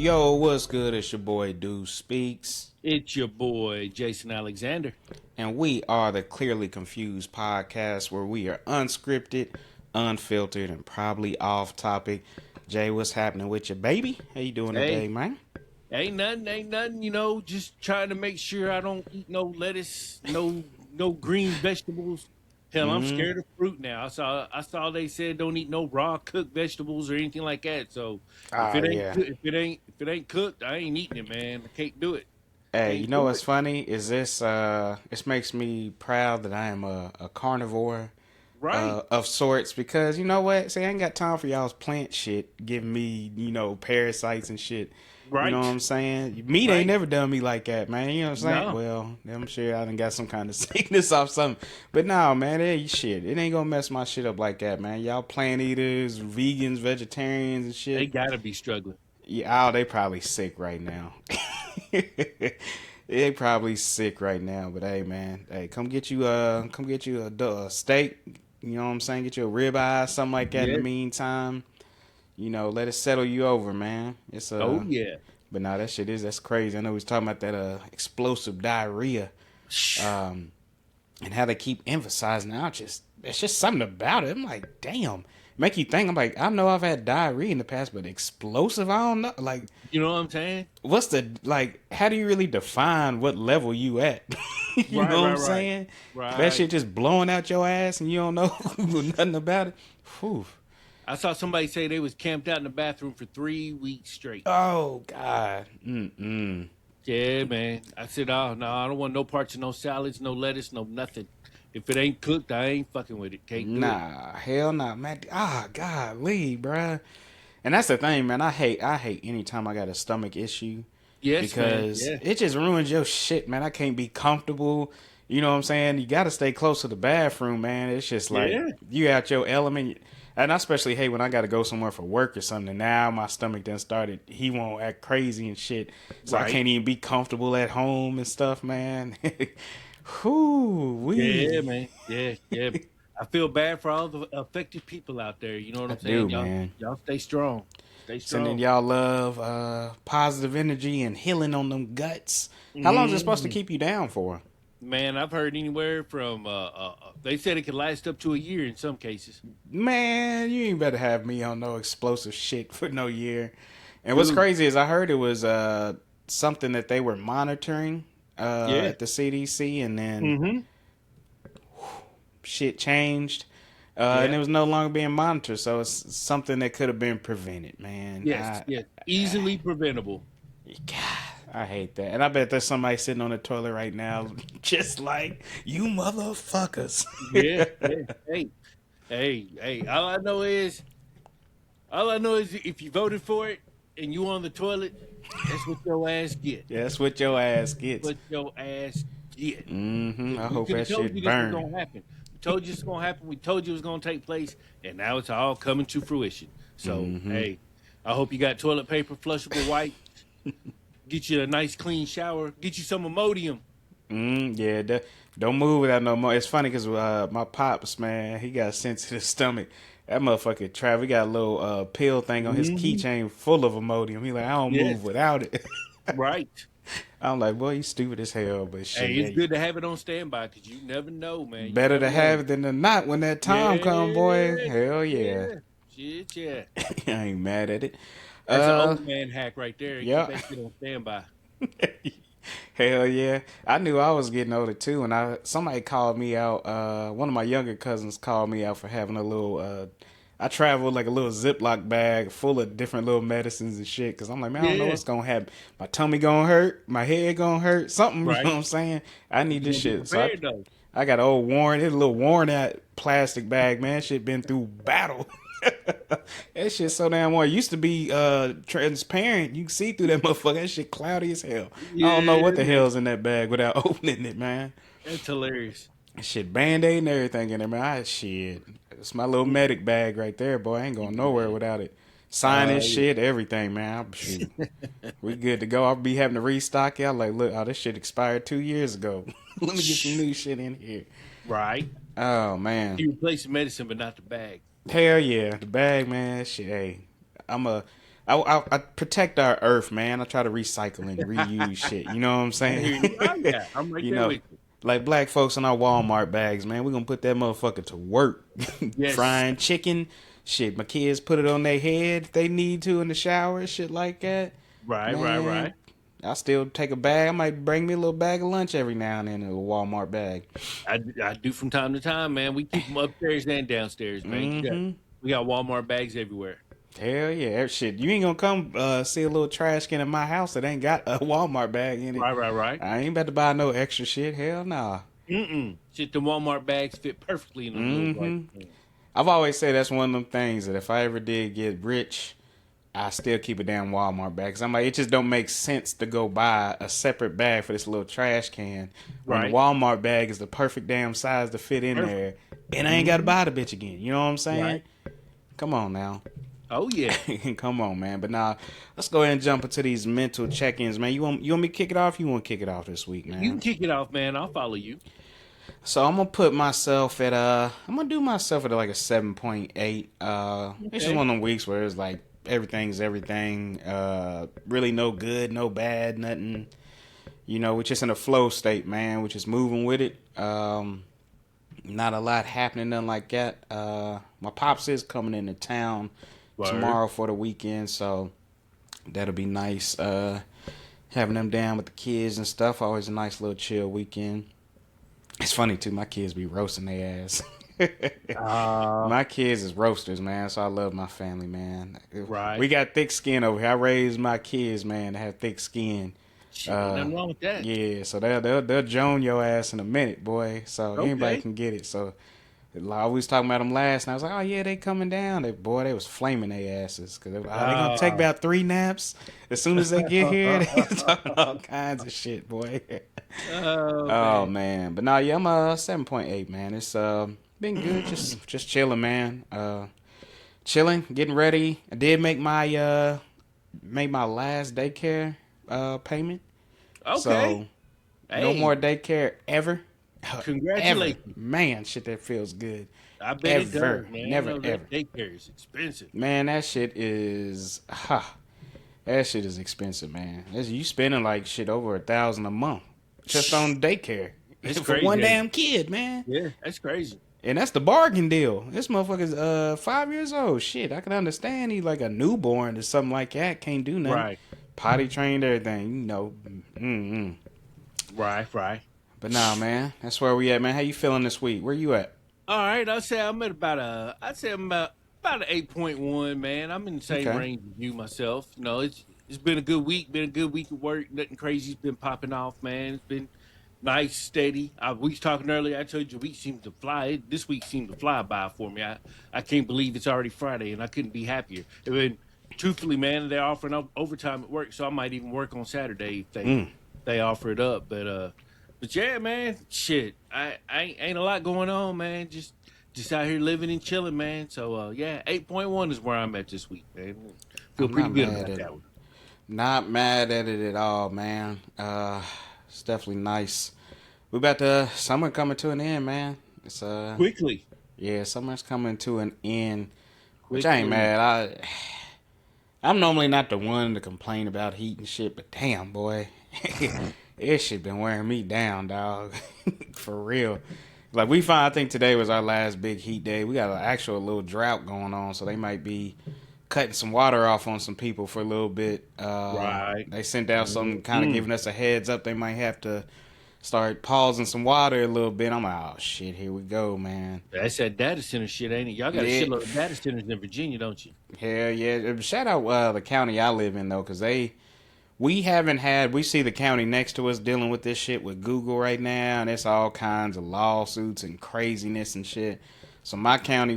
Yo, what's good? It's your boy Dude Speaks, It's your boy, Jason Alexander. and we are the Clearly Confused podcast where we are unscripted, unfiltered, and probably off topic. Jay, what's happening with you, baby? How you doing Hey, today, man? ain't nothing, just trying to make sure I don't eat no lettuce, no green vegetables. Hell, I'm Mm, scared of fruit now. I saw they said don't eat no raw cooked vegetables or anything like that. So if oh it ain't yeah. coo- if it ain't cooked, I ain't eating it, man. I can't do it. Hey, you Can't know do what's it. funny? Is this makes me proud that I am a carnivore Right, of sorts because you know what? See, I ain't got time for y'all's plant shit giving me, parasites and shit. You know what right, I'm saying? Meat ain't right. never done me like that, man. You know what I'm saying? No, Well, I'm sure I done got some kind of sickness off something. But no, man, shit. It ain't gonna mess my shit up like that, man. Y'all plant eaters, vegans, vegetarians and they shit. gotta be struggling. Yeah, oh, they probably sick right now. They probably sick right now, but hey, man, hey, come get you a steak. You know what I'm saying? Get you a ribeye, something like that. In the Yes. meantime, let it settle you over, man. It's Oh yeah. but nah, that's crazy. I know we was talking about that explosive diarrhea, um, and how they keep emphasizing. It's just something about it. I'm like, damn, make you think. I'm like, I know I've had diarrhea in the past, but explosive, I don't know. Like, You know what I'm saying? what's the like? How do you really define what level you at? You Right, know what I'm right, right, saying? That right. shit just blowing out your ass and you don't know nothing about it. Whew. I saw somebody say they was camped out in the bathroom for 3 weeks straight. Oh God. Mm-mm. Yeah, man. I said, oh no, I don't want no parts of no salads, no lettuce, no nothing. If it ain't cooked, I ain't fucking with it. Can't do it. Nah, hell nah, man. Ah, golly, bruh. And that's the thing, man. I hate anytime I got a stomach issue Yes, man. because Yeah, it just ruins your shit, man. I can't be comfortable. You know what I'm saying? You got to stay close to the bathroom, man. It's just like yeah. you out your element. And I especially hate when I got to go somewhere for work or something. And now my stomach done started. He won't act crazy and shit, so I Right. can't even be comfortable at home and stuff, man. Whoo Yeah, wee. man. Yeah, yeah. I feel bad for all the affected people out there. You know what I I'm do, saying? Y'all, man. y'all stay strong. Stay Sending strong. y'all love, positive energy, and healing on them guts. How long is it supposed to Hmm. keep you down for? Man, I've heard anywhere from they said it could last up to a year in some cases. Man, you ain't better have me on no explosive shit for no year. And what's Dude. crazy is I heard it was something that they were monitoring Yeah. at the CDC, and then Mm-hmm. shit changed, and Yeah. it was no longer being monitored. So it's something that could have been prevented, man. Yes. Yes. Easily preventable. God, I hate that. And I bet there's somebody sitting on the toilet right now, just like, you motherfuckers. Yeah. Yeah. Hey. Hey. All I know is if you voted for it and you on the toilet, that's what your ass get. Yeah, that's what your ass gets. What your ass get. I We hope could have that told shit you this was burn. gonna happen. We told you this was gonna happen. We told you it was gonna take place, and now it's all coming to fruition. So, hey, I hope you got toilet paper, flushable wipes. Get you a nice clean shower. Get you some Imodium. Yeah, don't move without no more. It's funny because my pops, man, he got a sensitive stomach. That motherfucker Trav, he got a little pill thing on his Hmm. keychain full of Imodium. He like, I don't Yes, move without it. right. I'm like, boy, you stupid as hell, but shit, Hey, it's hey, good to have it on standby because you never know, man. You better never to know. have it than to not when that time come, boy. Yeah, Hell yeah. yeah. Shit, yeah. I ain't mad at it. That's an Uh, old man hack right there. Keep yeah. that shit on standby. Hell yeah. I knew I was getting older too, and somebody called me out, one of my younger cousins called me out for having a little I traveled like a little Ziploc bag full of different little medicines and shit, cause I'm like, man, I don't know Yeah, what's gonna happen. My tummy gonna hurt, my head gonna hurt, something, you know right. what I'm saying? I need You this gonna be shit. So prepared though. I got an old worn, it's a little worn out plastic bag, man. Shit been through battle. That shit so damn worn. It used to be transparent. You can see through that motherfucker. That shit cloudy as hell. I don't know what Yeah, the man. hell's in that bag without opening it, man. That's hilarious. That shit band-aid and everything in there, man. Shit. It's my little medic bag right there, boy. I ain't going nowhere Man. without it. Sinus Oh shit, everything, man. Shoot. We good to go. I'll be having to restock it. I'm like, look, oh, this shit expired 2 years ago. Let me get some yeah. new shit in here. Right. Oh man. You replace the medicine, but not the bag. Hell yeah. The bag, man. Shit, hey. I'm a I protect our earth, man. I try to recycle and reuse shit. You know what I'm I saying? hear you. Oh yeah, I'm right You there know, with you. like black folks in our Walmart bags, man. We're gonna put that motherfucker to work. Yes. Frying chicken, shit. My kids put it on their head if they need to in the shower, shit like that. Right, right, Man, right. I still take a bag. I might bring me a little bag of lunch every now and then in a Walmart bag. I do from time to time, man. We keep them upstairs and downstairs, man. Mm-hmm. We got Walmart bags everywhere. Hell yeah, shit. You ain't gonna come see a little trash can in my house that ain't got a Walmart bag in it. Right, right, right. I ain't about to buy no extra shit. Hell nah. Mm-mm. Shit, the Walmart bags fit perfectly in them little Mm-hmm. garbage cans. I've always said that's one of them things that if I ever did get rich, I still keep a damn Walmart bag. Cause I'm like, it just don't make sense to go buy a separate bag for this little trash can when the Right. Walmart bag is the perfect damn size to fit in Perfect. there, and I ain't got to Hmm. buy the bitch again. You know what I'm saying? Right. Come on now. Oh yeah. Come on, man. But now, let's go ahead and jump into these mental check-ins, man. You want me to kick it off? You want to kick it off this week, You can man? kick it off, man. I'll follow you. So I'm gonna put myself at I'm gonna do myself at like a 7.8. It's just Okay. one of them weeks where it's like everything's everything. Really no good, no bad, nothing. You know, we're just in a flow state, man. We're just moving with it. Not a lot happening, nothing like that. My pops is coming into town Word. tomorrow for the weekend, so that'll be nice. Having them down with the kids and stuff. Always a nice little chill weekend. It's funny too. My kids be roasting their ass. Uh, My kids is roasters, man. So I love my family, man. right. We got thick skin over here. I raised my kids, man, to have thick skin. Shit, ain't nothing wrong with that. Yeah, so they'll joan your ass in a minute, boy. So anybody Okay. can get it. So I was talking about them last, and I was like, oh yeah, they coming down. They was flaming their asses because they gonna take Uh, about 3 naps as soon as they get here. They talking all kinds of shit, boy. oh Oh man. man, but no, yeah, I'm 7.8, man. It's been good, just chilling, man. Chilling, getting ready. I did make my last daycare payment, Okay. so no Hey, more daycare ever, ever. congratulations. Man, shit, that feels good. I bet it does, Ever, man. I never, know ever. that daycare is expensive. Man, that shit is that shit is expensive, man. You spending like shit over 1,000 a month just on daycare It's for one crazy, ain't it? damn kid, man. Yeah, that's crazy. And that's the bargain deal. This motherfucker's 5 years old. Shit, I can understand he like a newborn or something like that. Can't do nothing. Right, Potty trained, everything. You know. Mm-mm. right, right. But nah, man. That's where we at, man. How you feeling this week? Where you at? All right, I'd say I'm about an 8.1, man. I'm in the same Okay. range as you myself. You know, it's been a good week, been a good week of work. Nothing crazy's been popping off, man. It's been nice, steady. We was talking earlier. I told you the week seemed to fly. This week seemed to fly by for me. I can't believe it's already Friday, and I couldn't be happier. I mean, truthfully, man, they're offering overtime at work, so I might even work on Saturday if Mm. they offer it up. But yeah, man, shit, I ain't a lot going on, man. Just out here living and chilling, man. So yeah, 8.1 is where I'm at this week, man. Feel I'm pretty not good mad about at it. that one. Not mad at it at all, man. It's definitely nice. We about to summer coming to an end, man. It's Quickly, yeah, summer's coming to an end, which I ain't quickly. mad. I'm normally not the one to complain about heat and shit, but damn, boy, this shit been wearing me down, dog. For real. Like I think today was our last big heat day. We got an actual little drought going on, so they might be cutting some water off on some people for a little bit. Right. They sent out some kind of Mm. giving us a heads up. They might have to start pausing some water a little bit. I'm like, oh shit, here we go, man. That's that data center shit, ain't it? Y'all got a Yeah, shitload of data centers in Virginia, don't you? hell yeah. Shout out the county I live in though, because we see the county next to us dealing with this shit with Google right now, and it's all kinds of lawsuits and craziness and shit. So my county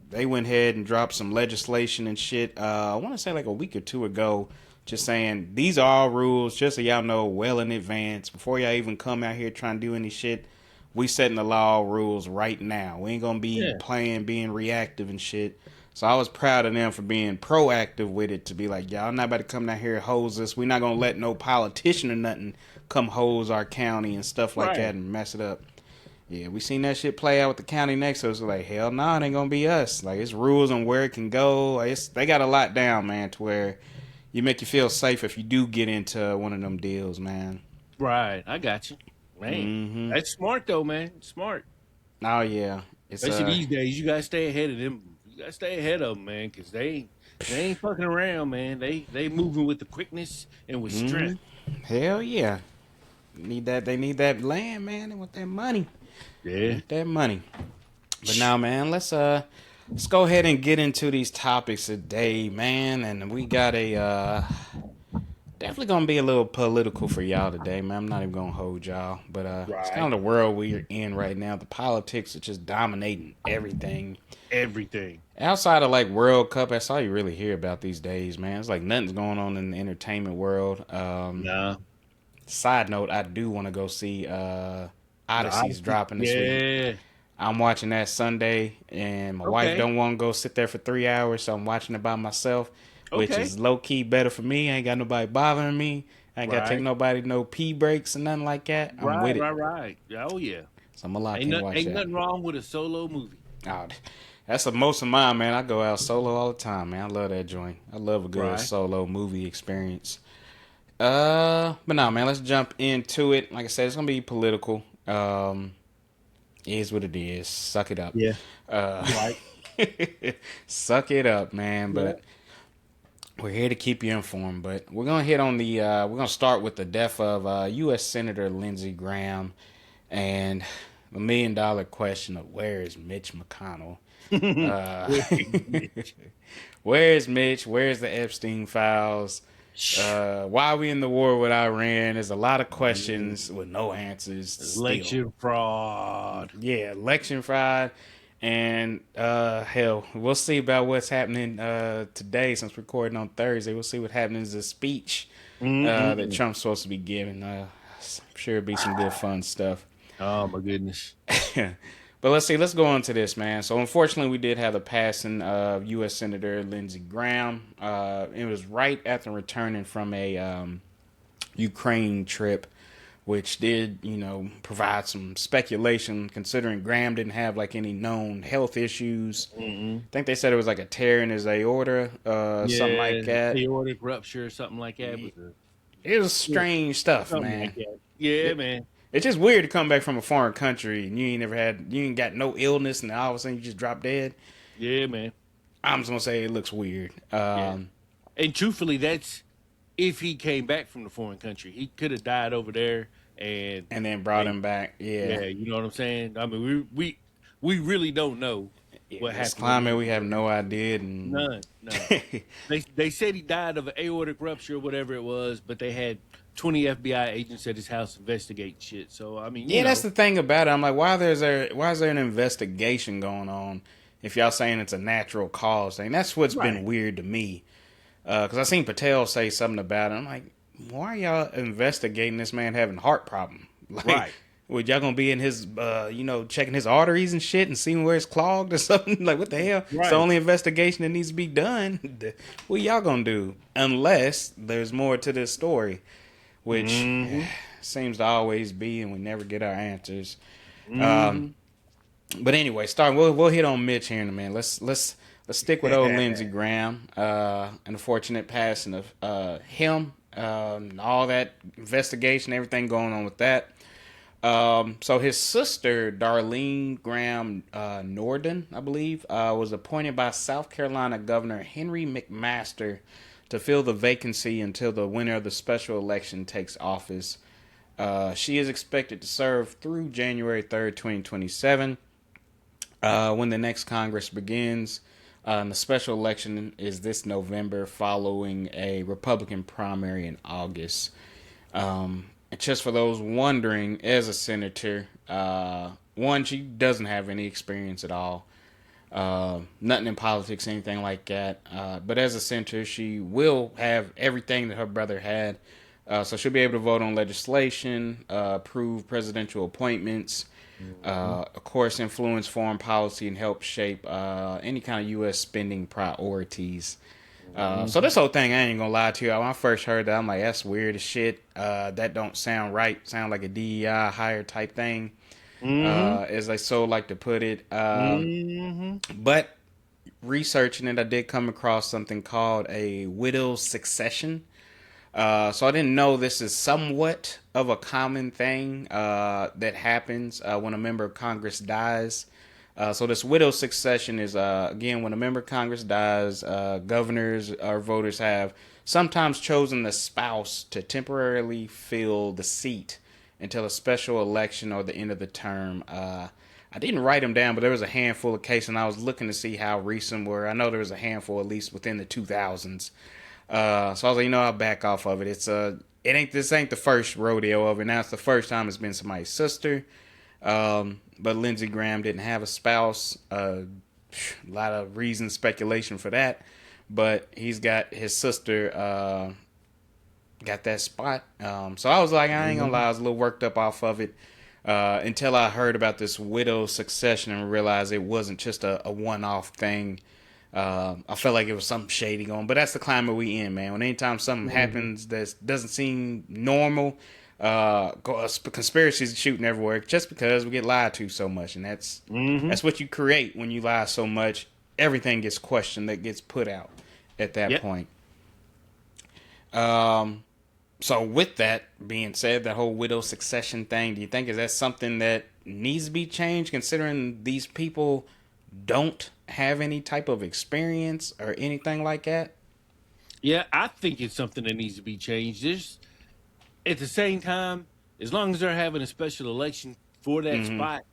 they went ahead and dropped some legislation and shit. I want to say like a week or two ago, just saying these are all rules, just so y'all know well in advance before y'all even come out here trying to do any shit. We setting the law rules right now. We ain't gonna be Yeah. being reactive and shit. So I was proud of them for being proactive with it to be like, y'all not about to come down here and hose us. We're not gonna let no politician or nothing come hose our county and stuff like that Right. and mess it up. Yeah, we seen that shit play out with the county next to us. We're like, hell no, it ain't gonna be us. Like, it's rules on where it can go. Like, they got a lot down, man, to where you make you feel safe if you do get into one of them deals, man. Right, I got you, man. Mm-hmm. That's smart though, man. Smart. Oh yeah, it's Especially these days, you gotta stay ahead of them. You gotta stay ahead of them, man, because they ain't fucking around, man. They moving with the quickness and with strength. hell yeah. Need that? They need that land, man. They want that money. Yeah. Want that money. But now, man, let's go ahead and get into these topics today, man. And we got a definitely gonna be a little political for y'all today, man. I'm not even gonna hold y'all, but it's kind of the world we're in right now. The politics are just dominating everything. Everything. Outside of like World Cup, that's all you really hear about these days, man. It's like nothing's going on in the entertainment world. Nah. Side note, I do want to go see Odyssey's dropping this week. I'm watching that Sunday, and my wife don't want to go sit there for 3 hours, so I'm watching it by myself, which is low key better for me. I ain't got nobody bothering me. I ain't got to take nobody no pee breaks and nothing like that. I'm with it. Right. Oh yeah. So I'm gonna lock in and watch that. Ain't nothing wrong with a solo movie. Oh, that's the most of mine, man. I go out solo all the time, man. I love that joint. I love a good solo movie experience. But no, man, let's jump into it. Like I said, it's gonna be political. Is what it is. Suck it up. Yeah. Suck it up, man. But we're here to keep you informed. But we're gonna hit on the. We're gonna start with the death of U.S. Senator Lindsey Graham, and the $1 million question of where is Mitch McConnell? Where is Mitch? Where's the Epstein files? Why are we in the war with Iran? There's a lot of questions with no answers. Election fraud. Yeah, election fraud. And hell, we'll see about what's happening today since we're recording on Thursday. We'll see what happens in the speech that Trump's supposed to be giving. I'm sure it'll be some good fun stuff. Oh my goodness. But let's see. Let's go on to this, man. So unfortunately, we did have the passing of U.S. Senator Lindsey Graham. It was right after returning from a Ukraine trip, which did, provide some speculation. Considering Graham didn't have like any known health issues. I think they said it was like a tear in his aorta, something like that. Aortic rupture or something like that. It was strange stuff, man. Like man. It's just weird to come back from a foreign country and you ain't got no illness and all of a sudden you just drop dead. Yeah, man. I'm just gonna say it looks weird. And truthfully, that's if he came back from the foreign country. He could have died over there and then brought him back. Yeah, you know what I'm saying. I mean, we really don't know what happened. This climate, we have no idea. And... None. They said he died of an aortic rupture or whatever it was, but they had 20 FBI agents at his house investigating shit. So I mean, that's the thing about it. I'm like, why is there an investigation going on if y'all saying it's a natural cause thing? That's what's been weird to me. Because I seen Patel say something about it. I'm like, why are y'all investigating this man having heart problem? Like, would y'all gonna be in his, checking his arteries and shit and seeing where it's clogged or something? Like, what the hell? It's the only investigation that needs to be done. What y'all gonna do? Unless there's more to this story, which seems to always be, and we never get our answers. But anyway, we'll hit on Mitch here in a minute. Let's stick with old Lindsey Graham and the fortunate passing of him, all that investigation, everything going on with that. So his sister, Darlene Graham Norden, I believe, was appointed by South Carolina Governor Henry McMaster to fill the vacancy until the winner of the special election takes office. She is expected to serve through January 3rd, 2027, when the next Congress begins. And the special election is this November following a Republican primary in August. And just for those wondering, as a senator, one, she doesn't have any experience at all. Nothing in politics, anything like that. But as a senator, she will have everything that her brother had. So she'll be able to vote on legislation, approve presidential appointments, of course, influence foreign policy and help shape any kind of U.S. spending priorities. So this whole thing, I ain't gonna lie to you. When I first heard that, I'm like, that's weird as shit. That don't sound right. Sound like a DEI hire type thing. Mm-hmm. as they so like to put it. Mm-hmm. But researching it, I did come across something called a widow's succession. So I didn't know this is somewhat of a common thing that happens when a member of Congress dies. So this widow succession is again when a member of Congress dies, governors or voters have sometimes chosen the spouse to temporarily fill the seat until a special election or the end of the term. I didn't write them down, but there was a handful of cases, and I was looking to see how recent were. I know there was a handful, at least within the 2000s. So I was like, I'll back off of it. This ain't the first rodeo of it. Now it's the first time it's been somebody's sister. But Lindsey Graham didn't have a spouse. A lot of reason, speculation for that. But he's got his sister, got that spot. So I was like, I ain't gonna lie, I was a little worked up off of it. Until I heard about this widow succession and realized it wasn't just a one-off thing. I felt like it was something shady going, but that's the climate we in, man. When anytime something happens that doesn't seem normal, conspiracies shooting everywhere just because we get lied to so much, and that's what you create when you lie so much. Everything gets questioned, that gets put out at that point. So with that being said, that whole widow succession thing, do you think is that something that needs to be changed, considering these people don't have any type of experience or anything like that? Yeah, I think it's something that needs to be changed. There's, at the same time, as long as they're having a special election for that spot,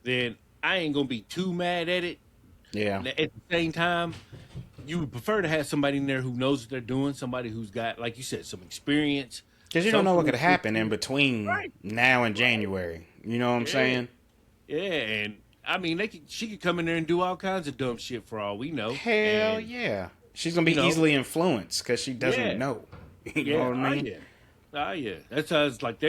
then I ain't gonna be too mad at it. Yeah. At the same time, you would prefer to have somebody in there who knows what they're doing, somebody who's got, like you said, some experience. Because you don't know what could happen in between now and January. You know what I'm saying? Yeah, and I mean, she could come in there and do all kinds of dumb shit for all we know. Hell yeah. She's going to be easily influenced because she doesn't know. You know what I mean? Oh, yeah. That's how it's like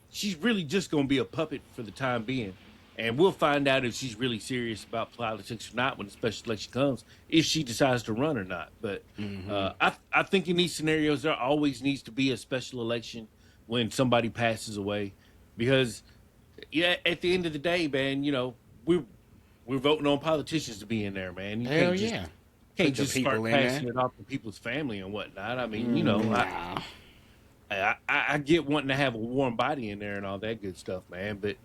she's really just going to be a puppet for the time being. And we'll find out if she's really serious about politics or not when the special election comes, if she decides to run or not. But I think in these scenarios, there always needs to be a special election when somebody passes away. Because, at the end of the day, man, we're voting on politicians to be in there, man. You can't just start passing it off to people's family and whatnot. I mean, I get wanting to have a warm body in there and all that good stuff, man. But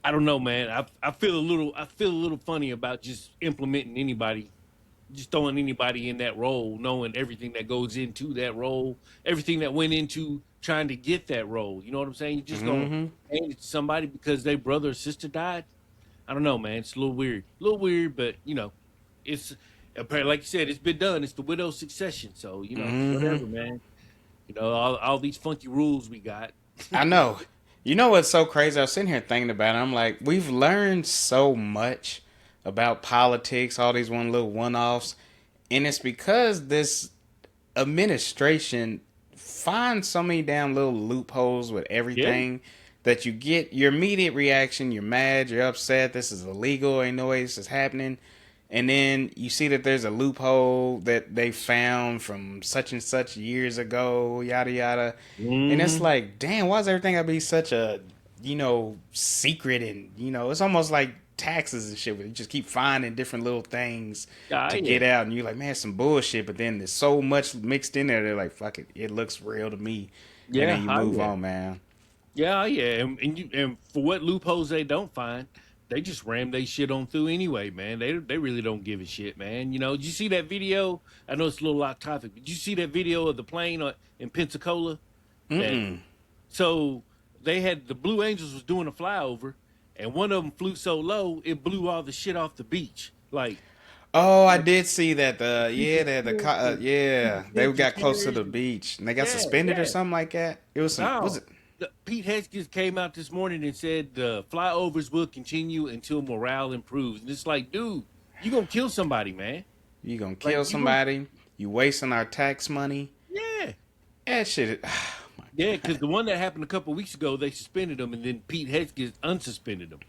I don't know, man. I feel a little funny about just implementing anybody, just throwing anybody in that role, knowing everything that goes into that role, everything that went into trying to get that role. You know what I'm saying? You just gonna hand it to somebody because their brother or sister died. I don't know, man. It's a little weird, but it's apparently, like you said, it's been done. It's the widow's succession, so whatever, man. All these funky rules we got. I know. You know what's so crazy? I was sitting here thinking about it. I'm like, we've learned so much about politics, all these one-offs, and it's because this administration finds so many damn little loopholes with everything that you get your immediate reaction. You're mad, you're upset, this is illegal, ain't no way this is happening. And then you see that there's a loophole that they found from such and such years ago, yada yada. And it's like, damn, why is everything gotta be such a, secret? And, it's almost like taxes and shit, where you just keep finding different little things to get out. And you're like, man, some bullshit. But then there's so much mixed in there. They're like, fuck it, it looks real to me. Yeah, and then you move on, man. Yeah, and for what loopholes they don't find, they just ram they shit on through anyway, man. They really don't give a shit, man. Did you see that video? I know it's a little off topic, but did you see that video of the plane in Pensacola? So they had the Blue Angels was doing a flyover, and one of them flew so low it blew all the shit off the beach. Like, oh, I did see that. They got close to the beach and they got suspended or something like that. It was was it? Pete Hegseth came out this morning and said the flyovers will continue until morale improves. And it's like, dude, you gonna kill somebody, man. You gonna kill somebody. You wasting our tax money. Yeah. That shit. Oh because the one that happened a couple of weeks ago, they suspended them, and then Pete Hegseth unsuspended them.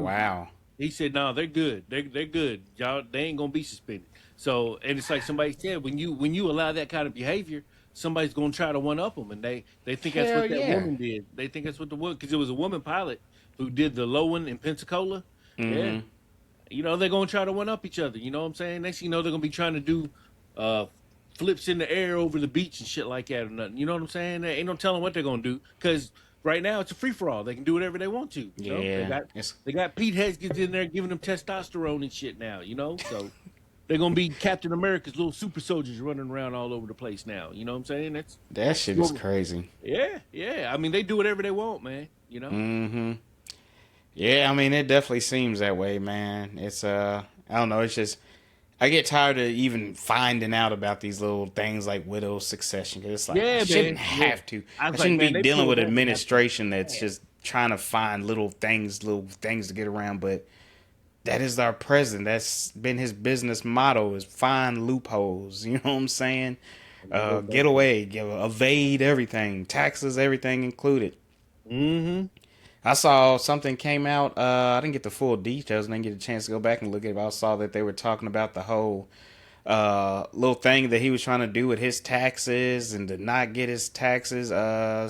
Wow. He said, no, they're good. They're good. Y'all, they ain't gonna be suspended. So, and it's like somebody said, when you allow that kind of behavior, somebody's going to try to one-up them, and they think that's what that woman did. They think that's what the woman, because it was a woman pilot who did the low one in Pensacola. Yeah, Mm-hmm. they're gonna try to one up each other. You know what I'm saying? Next, they're gonna be trying to do uh, flips in the air over the beach and shit like that or nothing. You know what I'm saying? There ain't no telling what they're gonna do because right now it's a free for all. They can do whatever they want to. They Yeah. got It's they got Pete Hegseth in there giving them testosterone and shit now. So they're gonna be Captain America's little super soldiers running around all over the place now. You know what I'm saying? that shit is crazy. Yeah. I mean, they do whatever they want, man. Mm-hmm. Yeah, I mean, it definitely seems that way, man. It's I don't know. It's just I get tired of even finding out about these little things like widow succession because it's like I Yeah, shouldn't man. Yeah. have to. I I was like, shouldn't be man, they dealing pull with that one out. administration that's just trying to find little things to get around. But that is our president. That's been his business motto: is find loopholes. You know what I'm saying? Get away, evade everything, taxes, everything included. Mm-hmm. I saw something came out. I didn't get the full details. I didn't get a chance to go back and look at it. But I saw that they were talking about the whole little thing that he was trying to do with his taxes and to not get his taxes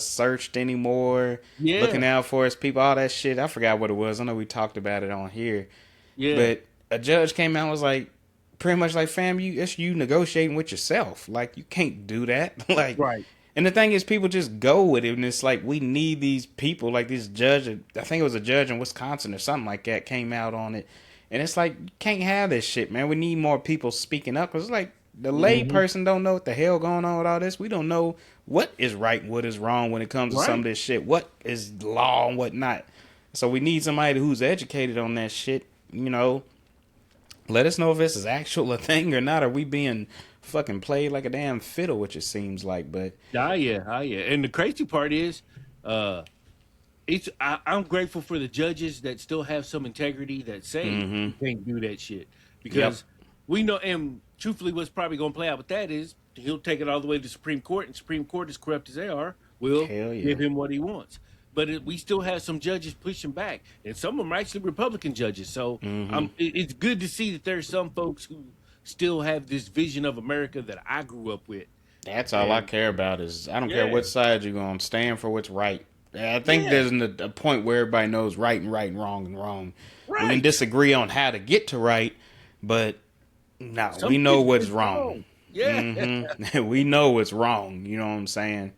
searched anymore. Yeah. Looking out for his people, all that shit. I forgot what it was. I know we talked about it on here. Yeah. But a judge came out and was like, pretty much like, fam, it's you negotiating with yourself. Like, you can't do that. Like, Right. and the thing is, people just go with it, and it's like we need these people. Like this judge, I think it was a judge in Wisconsin or something like that, came out on it, and it's like you can't have this shit, man. We need more people speaking up because it's like the lay Mm-hmm. person don't know what the hell going on with all this. We don't know what is right and what is wrong when it comes to some of Right. this shit. What is law and what not. So we need somebody who's educated on that shit. Let us know if this is actual a thing or not. Are we being fucking played like a damn fiddle, which it seems like, but. Yeah. And the crazy part is, uh, I'm grateful for the judges that still have some integrity that say you Mm-hmm. can't do that shit Yep. because we know. And truthfully, what's probably going to play out with that is he'll take it all the way to the Supreme Court, and Supreme Court, as corrupt as they are, will Hell yeah. give him what he wants. But we still have some judges pushing back, and some of them are actually Republican judges. So Mm-hmm. it's good to see that there's some folks who still have this vision of America that I grew up with. That's all I And care about is I don't care yeah, what side you're going to stand for what's right. I think yeah, there's a point where everybody knows right and right and wrong and wrong. We can right. disagree on how to get to right, but no, we Some know shit what's is wrong. wrong. Yeah. We know what's wrong. You know what I'm saying?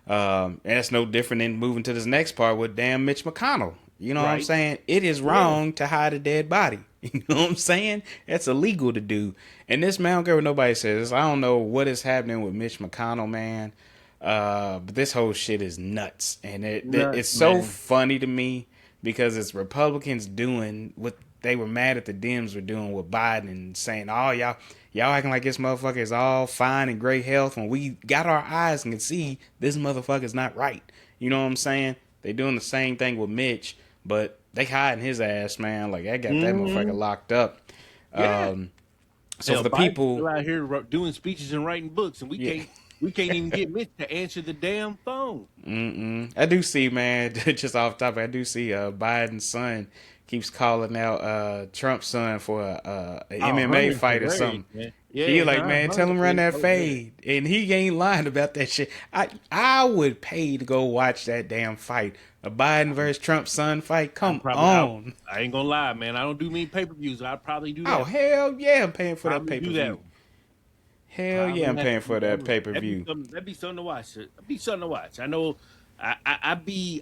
And it's no different than moving to this next part with damn Mitch McConnell. You know what I'm Right. saying? It is Yeah. wrong to hide a dead body. You know what I'm saying? That's illegal to do. And this man, I don't care what nobody says. I don't know what is happening with Mitch McConnell, man. But this whole shit is nuts. And it's Nuts, so man. funny to me because it's Republicans doing what they were mad at the Dems were doing with Biden and saying, oh, y'all acting like this motherfucker is all fine and great health when we got our eyes and can see this motherfucker's not right. You know what I'm saying? They doing the same thing with Mitch, but they hiding his ass, man. Like, I got that motherfucker Hmm. locked up. Yeah. Um, so for Hell, the Biden's people, still out here doing speeches and writing books, and we yeah. can't even get Mitch to answer the damn phone. I do see, man, just off topic, I do see Biden's son keeps calling out Trump's son for a Oh, MMA Hunter's fight or hilarious, something. man. He Yeah, like, man, tell Hunter him run is that hilarious. fade, and he ain't lying about that shit. I would pay to go watch that damn fight, a Biden versus Trump son fight. I Come probably, on. I ain't gonna lie, man. I don't do many pay-per-views. I'd probably do Oh that. hell yeah, I'm paying for that Probably pay per do that view. one. Hell yeah, Probably I'm have to paying do for that that one. pay per view. That'd be something to watch. That'd be something to watch. I know. I'd be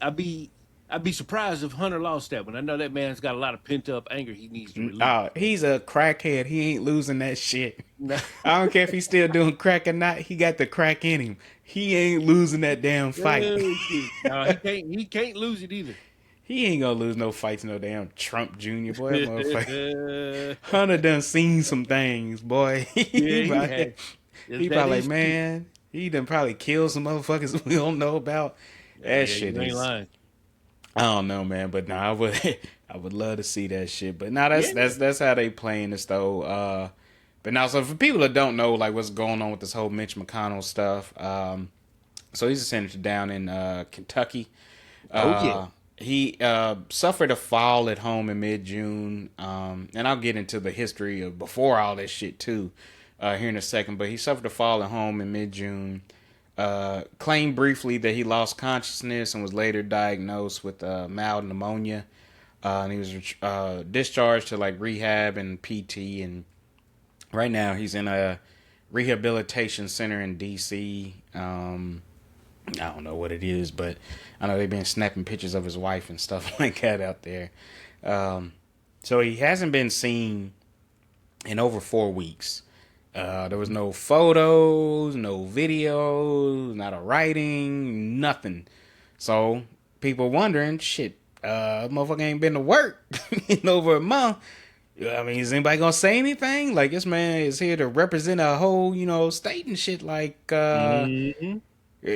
surprised if Hunter lost that one. I know that man's got a lot of pent-up anger he needs to release. He's a crackhead. He ain't losing that shit. No, I don't care if he's still doing crack or not. He got the crack in him. He ain't losing that damn fight. no, shit. No, he can't. He can't lose it either. He ain't gonna lose no fights, no damn Trump Jr. Boy, that motherfucker. Yeah, Hunter done seen some things, boy. he has. He That probably like, is true. man, he done probably killed some motherfuckers we don't know about. Yeah, That yeah, shit you ain't is, lying. I don't know, man, but no, I would, I would love to see that shit. But now Yeah. that's how they playing this though. But now, so for people that don't know, like what's going on with this whole Mitch McConnell stuff, so he's a senator down in Kentucky. Oh yeah. He suffered a fall at home in mid-June, and I'll get into the history of before all this shit too here in a second. But he suffered a fall at home in mid-June. claimed briefly that he lost consciousness and was later diagnosed with mild pneumonia. And he was discharged to like rehab and PT, and right now he's in a rehabilitation center in DC. I don't know what it is, but I know they've been snapping pictures of his wife and stuff like that out there. So he hasn't been seen in over 4 weeks. There was no photos, no videos, not a writing, nothing. So people wondering, shit, motherfucker ain't been to work in over a month. I mean, is anybody gonna say anything? Like, this man is here to represent a whole, state and shit. Like,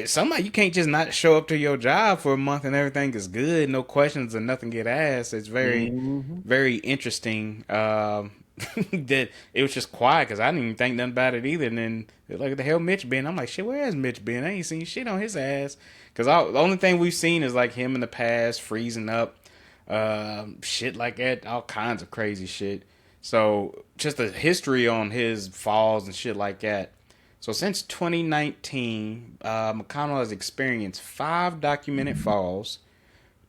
somebody, you can't just not show up to your job for a month and everything is good, no questions and nothing get asked. It's very, very interesting. That it was just quiet because I didn't even think nothing about it either. And then, like, the hell Mitch been? I'm like, shit, where has Mitch been? I ain't seen shit on his ass. Because the only thing we've seen is like him in the past freezing up, shit like that, all kinds of crazy shit. So just the history on his falls and shit like that. So since 2019, McConnell has experienced 5 documented falls,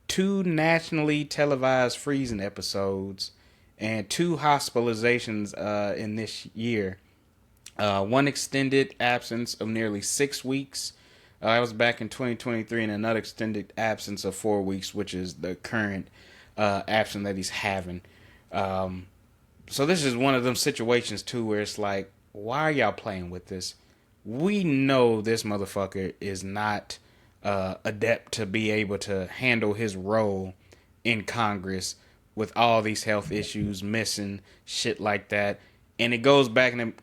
2 nationally televised freezing episodes, and 2 hospitalizations in this year. 1 extended absence of nearly 6 weeks. That was back in 2023, and another extended absence of 4 weeks, which is the current absence that he's having. So this is one of them situations too where it's like, why are y'all playing with this? We know this motherfucker is not adept to be able to handle his role in Congress with all these health issues, missing shit like that. And it goes back and it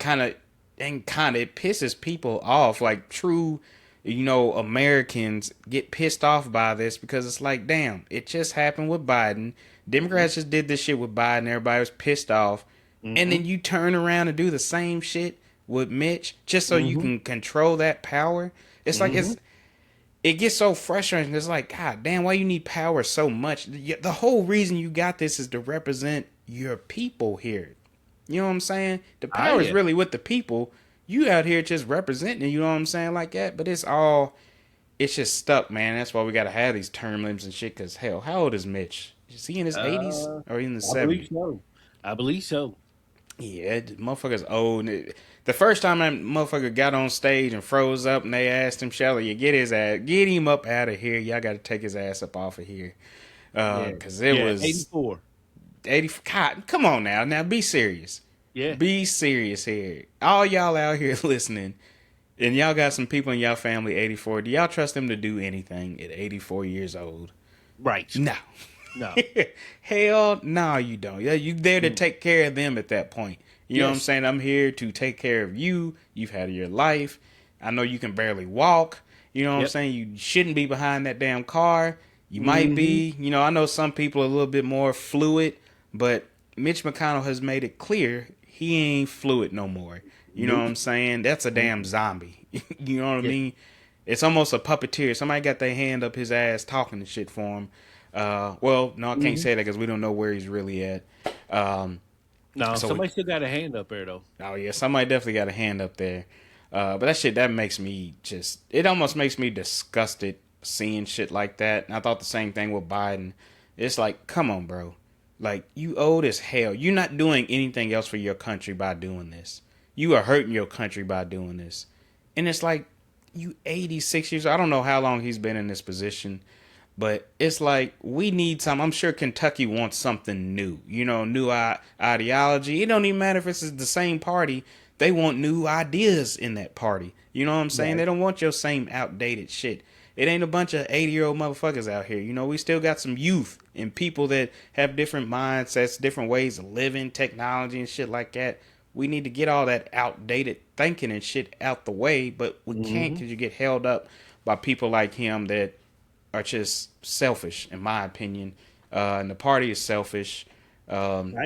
it pisses people off. Like, true, Americans get pissed off by this because it's like, damn, it just happened with Biden. Democrats just did this shit with Biden. Everybody was pissed off. And then you turn around and do the same shit with Mitch just so you can control that power. It's like it gets so frustrating. It's like, God damn, why you need power so much? The whole reason you got this is to represent your people here. You know what I'm saying? The power is really with the people. You out here just representing, you know what I'm saying, like that. But it's just stuck, man. That's why we got to have these term limits and shit. Because, hell, how old is Mitch? Is he in his 80s or in the 70s? I believe so. Yeah, the motherfucker's old. The first time that motherfucker got on stage and froze up and they asked him, Shelly, you get him up out of here. Y'all got to take his ass up off of here. Because it was 84. 80. God, come on now. Now be serious. Yeah. Be serious here. All y'all out here listening, and y'all got some people in y'all family 84. Do y'all trust them to do anything at 84 years old? Right. No. No. Hell no, you don't. Yeah, you there to take care of them at that point. You know what I'm saying? I'm here to take care of you. You've had your life. I know you can barely walk. You know what I'm saying? You shouldn't be behind that damn car. You might be. I know some people are a little bit more fluid, but Mitch McConnell has made it clear he ain't fluid no more. You know what I'm saying? That's a damn zombie. You know what I mean? It's almost a puppeteer. Somebody got their hand up his ass talking and shit for him. Well, no, I can't say that because we don't know where he's really at. No, so somebody still got a hand up there, though. Oh, yeah, somebody definitely got a hand up there. But that shit, that makes me it almost makes me disgusted seeing shit like that. And I thought the same thing with Biden. It's like, come on, bro. Like, you old as hell. You're not doing anything else for your country by doing this. You are hurting your country by doing this. And it's like, you 86 years, I don't know how long he's been in this position. But it's like, we need some. I'm sure Kentucky wants something new. New ideology. It don't even matter if it's the same party. They want new ideas in that party. You know what I'm saying? Right. They don't want your same outdated shit. It ain't a bunch of 80-year-old motherfuckers out here. We still got some youth and people that have different mindsets, different ways of living, technology and shit like that. We need to get all that outdated thinking and shit out the way. But we can't because you get held up by people like him that are just selfish, in my opinion. And the party is selfish.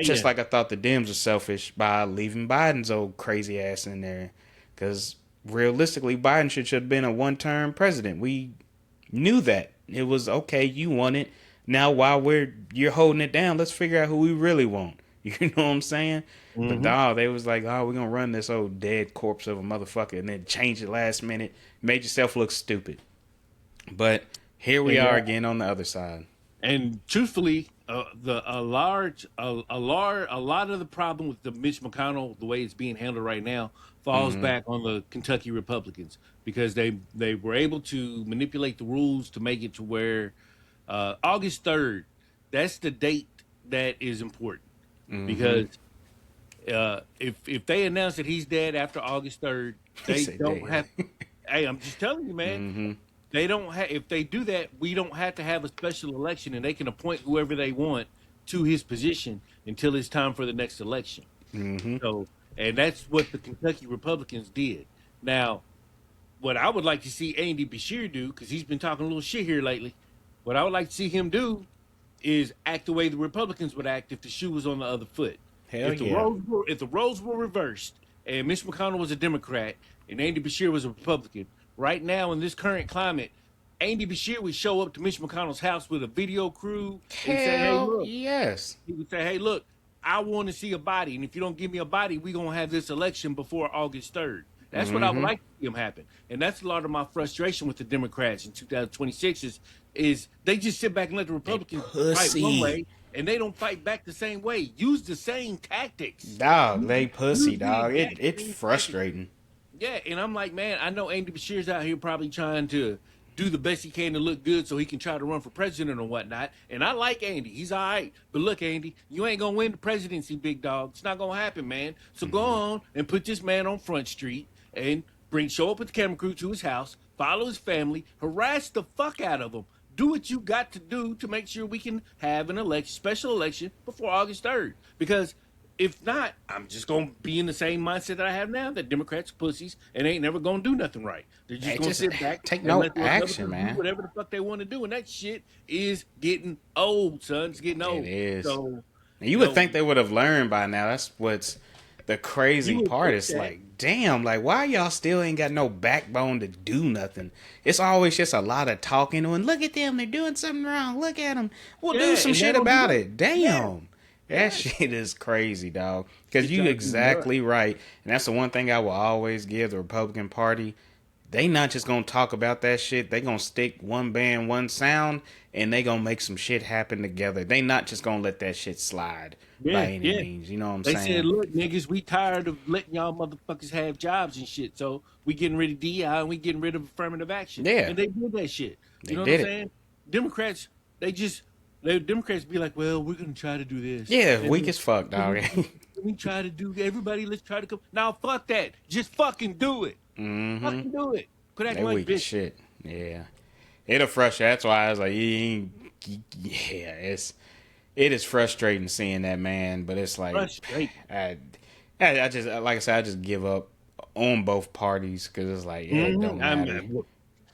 Just like I thought the Dems were selfish by leaving Biden's old crazy ass in there. Because realistically, Biden should have been a one-term president. We knew that. It was, okay, you want it. Now, while you're holding it down, let's figure out who we really want. You know what I'm saying? But Mm-hmm. dog, they was like, oh, we're gonna run this old dead corpse of a motherfucker and then change it last minute. Made yourself look stupid. But here we And are yeah, again on the other side. and truthfully, a lot of the problem with the Mitch McConnell, the way it's being handled right now, falls Mm-hmm. back on the Kentucky Republicans because they were able to manipulate the rules to make it to where August 3rd, that's the date that is important Mm-hmm. because if they announce that he's dead after August 3rd, He they said don't dead. have. Hey, I'm just telling you, man. Mm-hmm. They don't have. If they do that, we don't have to have a special election, and they can appoint whoever they want to his position until it's time for the next election. Mm-hmm. So, and that's what the Kentucky Republicans did. Now, what I would like to see Andy Bashir do, because he's been talking a little shit here lately, what I would like to see him do is act the way the Republicans would act if the shoe was on the other foot. Hell yeah. If the roles were reversed and Mitch McConnell was a Democrat and Andy Bashir was a Republican, right now in this current climate, Andy Bashir would show up to Mitch McConnell's house with a video crew and say, "Hey, Hell look," yes. he would say, "Hey, look, I want to see a body, and if you don't give me a body, we're gonna have this election before August 3rd." That's what I would Mm-hmm. like to see him happen, and that's a lot of my frustration with the Democrats in 2026 is they just sit back and let the They Republicans fight one pussy. way, and they don't fight back the same way. Use the same tactics. Dog, they pussy, Use the dog. exact It's same tactics. frustrating. Yeah, and I'm like, man, I know Andy Bashir's out here probably trying to do the best he can to look good so he can try to run for president or whatnot. And I like Andy. He's all right. But look, Andy, you ain't going to win the presidency, big dog. It's not going to happen, man. So go on and put this man on Front Street and show up with the camera crew to his house, follow his family, harass the fuck out of him. Do what you got to do to make sure we can have an election, special election before August 3rd. Because if not, I'm just gonna be in the same mindset that I have now. That Democrats are pussies and ain't never gonna do nothing right. They're just Hey, gonna just sit back take and no let the action, Republicans do man. whatever the fuck they want to do, and that shit is getting old, son. It's getting It old. is. So, And you you would know, think they would have learned by now. That's what's the you crazy would part. think It's that. like, damn, like why y'all still ain't got no backbone to do nothing? It's always just a lot of talking and look at them, they're doing something wrong. Look at them. We'll do Yeah, some and they shit don't do about that. it. Yeah, Damn. That yeah. shit is crazy, dog. Because It you drives me nuts. exactly right. And that's the one thing I will always give the Republican Party. They not just gonna talk about that shit. They gonna stick one band, one sound, and they gonna make some shit happen together. They not just gonna let that shit slide by Yeah, any yeah. means. You know what I'm They said, saying? "Look, niggas, we tired of letting y'all motherfuckers have jobs and shit. So we getting rid of DI and we getting rid of affirmative action." Yeah, And they did that shit. You they know what I'm did it. saying? Democrats, Democrats be like, "Well, we're gonna try to do this, Yeah, and weak as fuck, dog. we try to do everybody. Let's try to come. Now, fuck that. Just fucking do it. Mm-hmm. Fucking do it. Quit They acting like weak as bitch. shit. Yeah, it'll frustrate. That's why I was like, yeah, it is frustrating seeing that, man. But it's like, Frustrate. I, I just like I said, I just give up on both parties because it's like, yeah, it don't I matter. mean, look,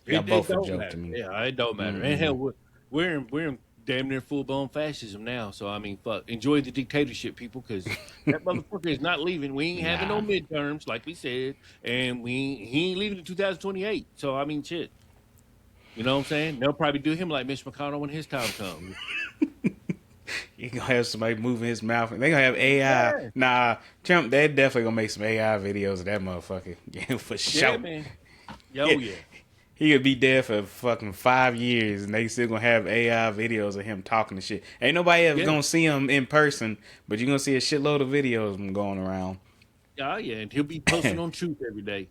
Y'all it both a don't joke to matter. me. Yeah, it don't matter. And hell, we're in damn near full blown fascism now. So I mean, fuck, enjoy the dictatorship, people, because that motherfucker is not leaving. We ain't having no Nah, midterms, like we said, and he ain't leaving in 2028. So I mean, shit. You know what I'm saying? They'll probably do him like Mitch McConnell when his time comes. you gonna have somebody moving his mouth, and they gonna have AI. Yeah, Nah, Trump, they definitely gonna make some AI videos of that motherfucker. Yeah, for yeah, sure. man. Yo, Yeah, yeah. he could be dead for fucking 5 years, and they still gonna have AI videos of him talking to shit. Ain't nobody ever Yeah. gonna see him in person, but you're gonna see a shitload of videos of him going around. Oh, yeah. And he'll be posting on Truth every day.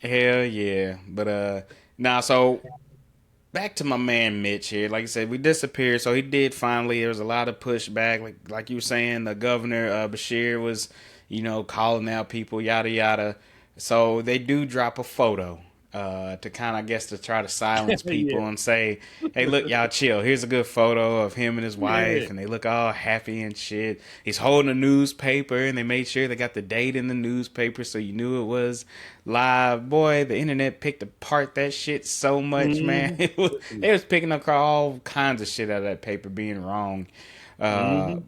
Hell yeah. But now so back to my man Mitch here. Like I said, we disappeared, so he did finally. There was a lot of pushback, like you were saying. The governor Bashir was, calling out people, yada yada. So they do drop a photo to kind of, I guess, to try to silence people Yeah. and say, "Hey, look, y'all chill. Here's a good photo of him and his Yeah. wife, and they look all happy and shit." He's holding a newspaper, and they made sure they got the date in the newspaper, so you knew it was live. Boy, the internet picked apart that shit so much, man. Mm-hmm. They was picking up all kinds of shit out of that paper being wrong. Uh, Mm-hmm.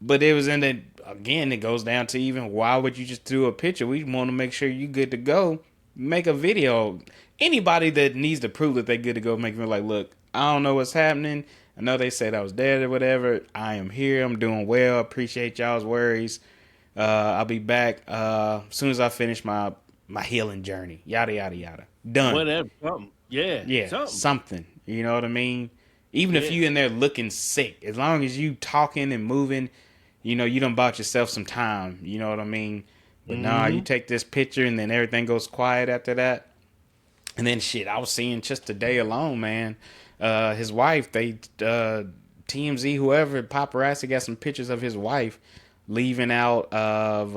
but it was in the again. It goes down to even why would you just do a picture? We want to make sure you good to go. Make a video. Anybody that needs to prove that they're good to go, make me like, look, I don't know what's happening. I know they said I was dead or whatever. I am here. I'm doing well. Appreciate y'all's worries. I'll be back as soon as I finish my healing journey. Yada yada yada. Done. Whatever, something. Yeah, Yeah, something. something. You know what I mean? Even if Yeah. you in there looking sick, as long as you talking and moving, you done bought yourself some time. You know what I mean? But nah, you Mm-hmm. take this picture and then everything goes quiet after that. And then shit, I was seeing just today alone, man. His wife, TMZ, whoever, paparazzi got some pictures of his wife leaving out of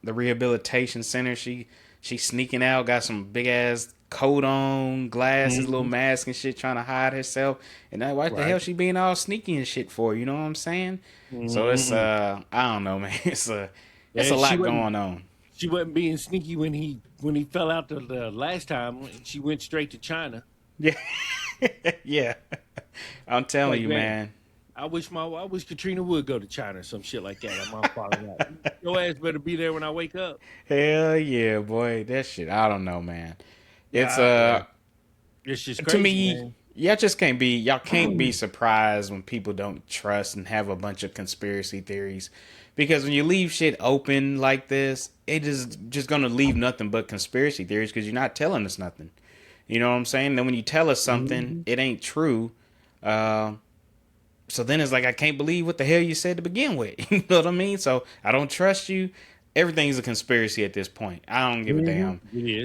the rehabilitation center. She's sneaking out, got some big ass coat on, glasses, little Mm-hmm. mask and shit, trying to hide herself. And that, what the hell Right. she being all sneaky and shit for? You know what I'm saying? So it's Mm-hmm. I don't know, man. It's a Yeah, lot going on. she wasn't being sneaky when he fell out the last time. She went straight to China. Yeah, yeah. I'm telling Like, you, man, man. I wish Katrina would go to China or some shit like that. I'm all following up. Your ass better be there when I wake up. Hell yeah, boy. That shit, I don't know, man. It's Yeah, it's just to crazy, me, man. y'all can't be surprised when people don't trust and have a bunch of conspiracy theories. Because when you leave shit open like this, it is just gonna leave nothing but conspiracy theories because you're not telling us nothing. You know what I'm saying? Then when you tell us something, Mhm. it ain't true. Uh, so then it's like I can't believe what the hell you said to begin with. You know what I mean? So I don't trust you. Everything's a conspiracy at this point. I don't give a Mhm. damn. It is.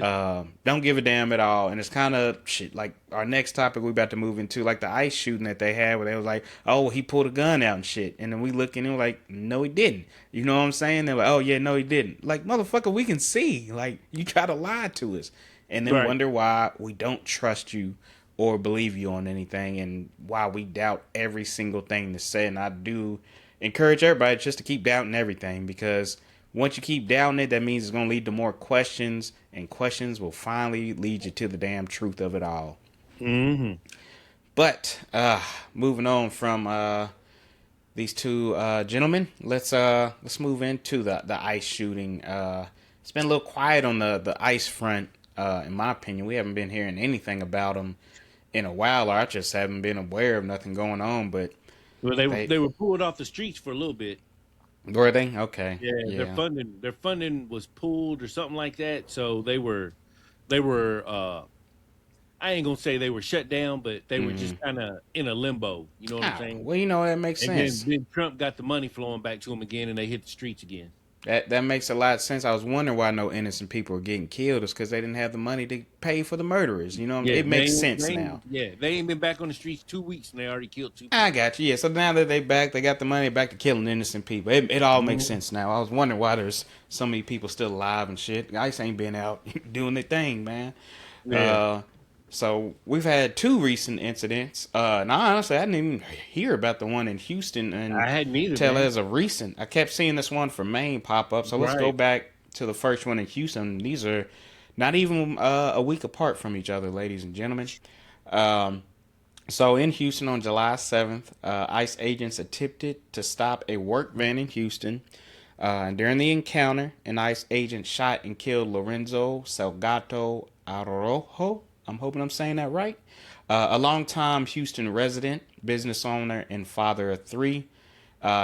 Don't give a damn at all. And it's kind of shit. Like our next topic we about to move into, like the ICE shooting that they had, where they was like, "Oh, he pulled a gun out and shit," and then we look and we're like, "No, he didn't." You know what I'm saying? They're like, "Oh yeah, no, he didn't." Like motherfucker, we can see. Like you try to lie to us, and then Right. wonder why we don't trust you or believe you on anything, and why we doubt every single thing that's said. And I do encourage everybody just to keep doubting everything, because once you keep doubting it, that means it's going to lead to more questions, and questions will finally lead you to the damn truth of it all. Hmm. But moving on from these two gentlemen, let's move into the ICE shooting. It's been a little quiet on the ICE front, in my opinion. We haven't been hearing anything about them in a while, or I just haven't been aware of nothing going on. But Well, they they were pulled off the streets for a little bit. were they okay? Yeah, Yeah. their funding was pulled or something like that. So they were I ain't gonna say they were shut down, but they were just Mm. kind of in a limbo. You know what I'm Ah, saying? well, that makes And then sense. Trump got the money flowing back to him again, and they hit the streets again. That makes a lot of sense. I was wondering why no innocent people were getting killed. It's because they didn't have the money to pay for the murderers. Yeah, It makes sense now. they ain't been back on the streets 2 weeks, and they already killed two I people. got you. Yeah. So now that they back, they got the money back to killing innocent people. It all makes Mhm. sense now. I was wondering why there's so many people still alive and shit. ICE ain't been out doing their thing, man. Yeah, Uh, so we've had two recent incidents. And honestly, I didn't even hear about the one in Houston I hadn't either, until man. as of recent. I kept seeing this one from Maine pop up. So let's go Right. back to the first one in Houston. These are not even a week apart from each other, ladies and gentlemen. Um, so in Houston on July 7th, ICE agents attempted to stop a work van in Houston. And during the encounter, an ICE agent shot and killed Lorenzo Salgato Arojo. I'm hoping I'm saying that right. A longtime Houston resident, business owner, and father of three.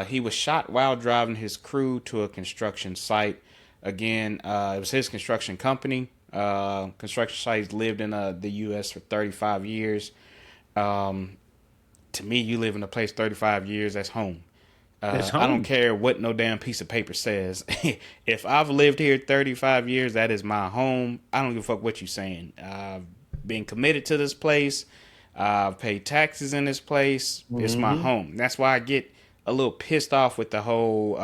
He was shot while driving his crew to a construction site. Again, it was his construction company. Construction sites lived in the U.S. for 35 years. Um, to me, you live in a place 35 years, that's home. That's I don't home. care what no damn piece of paper says. If I've lived here 35 years, that is my home. I don't give a fuck what you're saying. I've been committed to this place. I've paid taxes in this place. It's my Hmm. home. That's why I get a little pissed off with the whole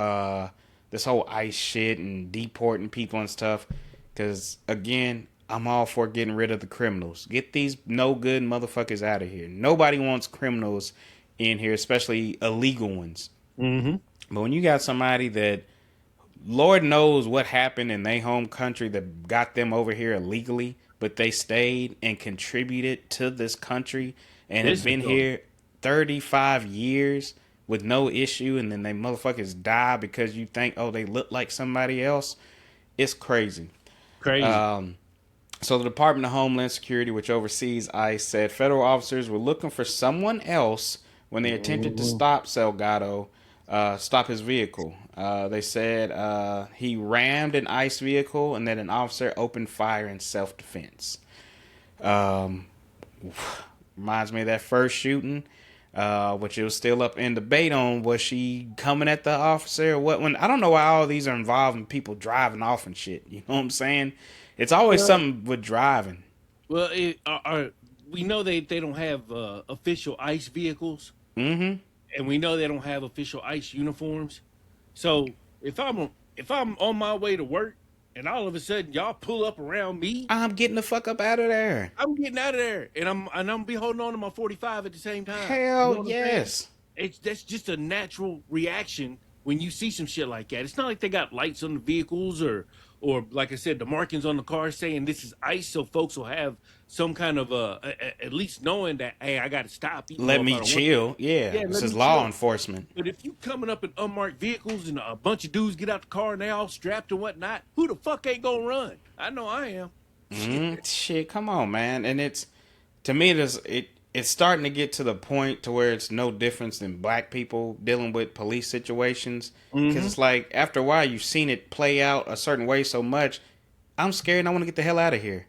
this whole ICE shit and deporting people and stuff. Because again, I'm all for getting rid of the criminals. Get these no good motherfuckers out of here. Nobody wants criminals in here, especially illegal ones. Hmm. But when you got somebody that Lord knows what happened in their home country that got them over here illegally, but they stayed and contributed to this country and have This is been going here 35 years with no issue, and then they motherfuckers die because you think, oh, they look like somebody else. It's crazy. crazy. So the Department of Homeland Security, which oversees ICE, said federal officers were looking for someone else when they attempted to Mhm. stop Salgado, stop his vehicle. They said he rammed an ICE vehicle and that an officer opened fire in self-defense. Um, Reminds me of that first shooting, which it was still up in debate on, was she coming at the officer or what? When I don't know why all these are involving people driving off and shit. You know what I'm saying? It's always Well, something with driving. well, we know they don't have official ICE vehicles, Mm-hmm. and we know they don't have official ICE uniforms. So if I'm on my way to work, and all of a sudden y'all pull up around me, I'm getting the fuck up out of there. I'm getting out of there, and I'm be holding on to my 45 at the same time. You Hell know what I'm saying? yes. That's just a natural reaction when you see some shit like that. It's not like they got lights on the vehicles or like I said, the markings on the car saying this is ICE, so folks will have some kind of at least knowing that hey, I got to stop even Let though if me I don't want to. chill. Yeah, Yeah, this let is me law chill. enforcement. But if you coming up in unmarked vehicles and a bunch of dudes get out the car and they all strapped and whatnot, who the fuck ain't gonna run? I know I am. Shit, come on, man. And it's to me, it's starting to get to the point to where it's no difference than black people dealing with police situations. Because Mm-hmm. it's like after a while, you've seen it play out a certain way so much. I'm scared and I want to get the hell out of here.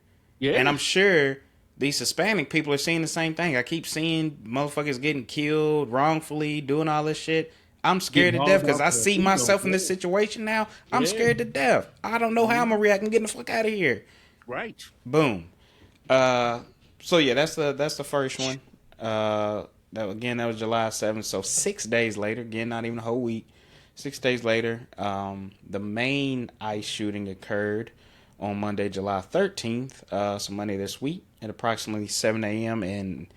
And Yeah, I'm sure these Hispanic people are seeing the same thing. I keep seeing motherfuckers getting killed wrongfully, doing all this shit. I'm scared getting to death hauled because off I the see freeway. myself in this situation now. I'm Yeah, scared to death. I don't know how I'm mhm, gonna react and getting the fuck out of here. right. Boom. Uh, so yeah, that's the first one. That was July 7th. So 6 days later, again, not even a whole week. 6 days later, the main ICE shooting occurred on Monday, July 13th. So Monday this week at approximately 7 a.m. in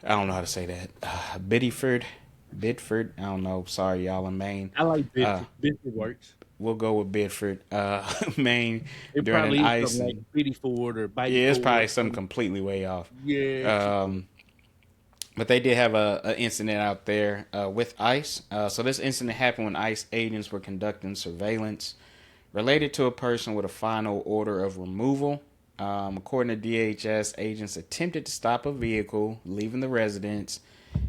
I don't know how to say that. Bidford. I don't know. Sorry, y'all in Maine. I like Uh, Bedford. Bedford works. we'll go with Bidford, Maine, It during an probably is ice something like and Bitty Ford or Bitey yeah, it's Ford. probably something completely way off. Yeah, Um, but they did have a incident out there with ICE. So this incident happened when ICE agents were conducting surveillance related to a person with a final order of removal. According to DHS, agents attempted to stop a vehicle leaving the residence,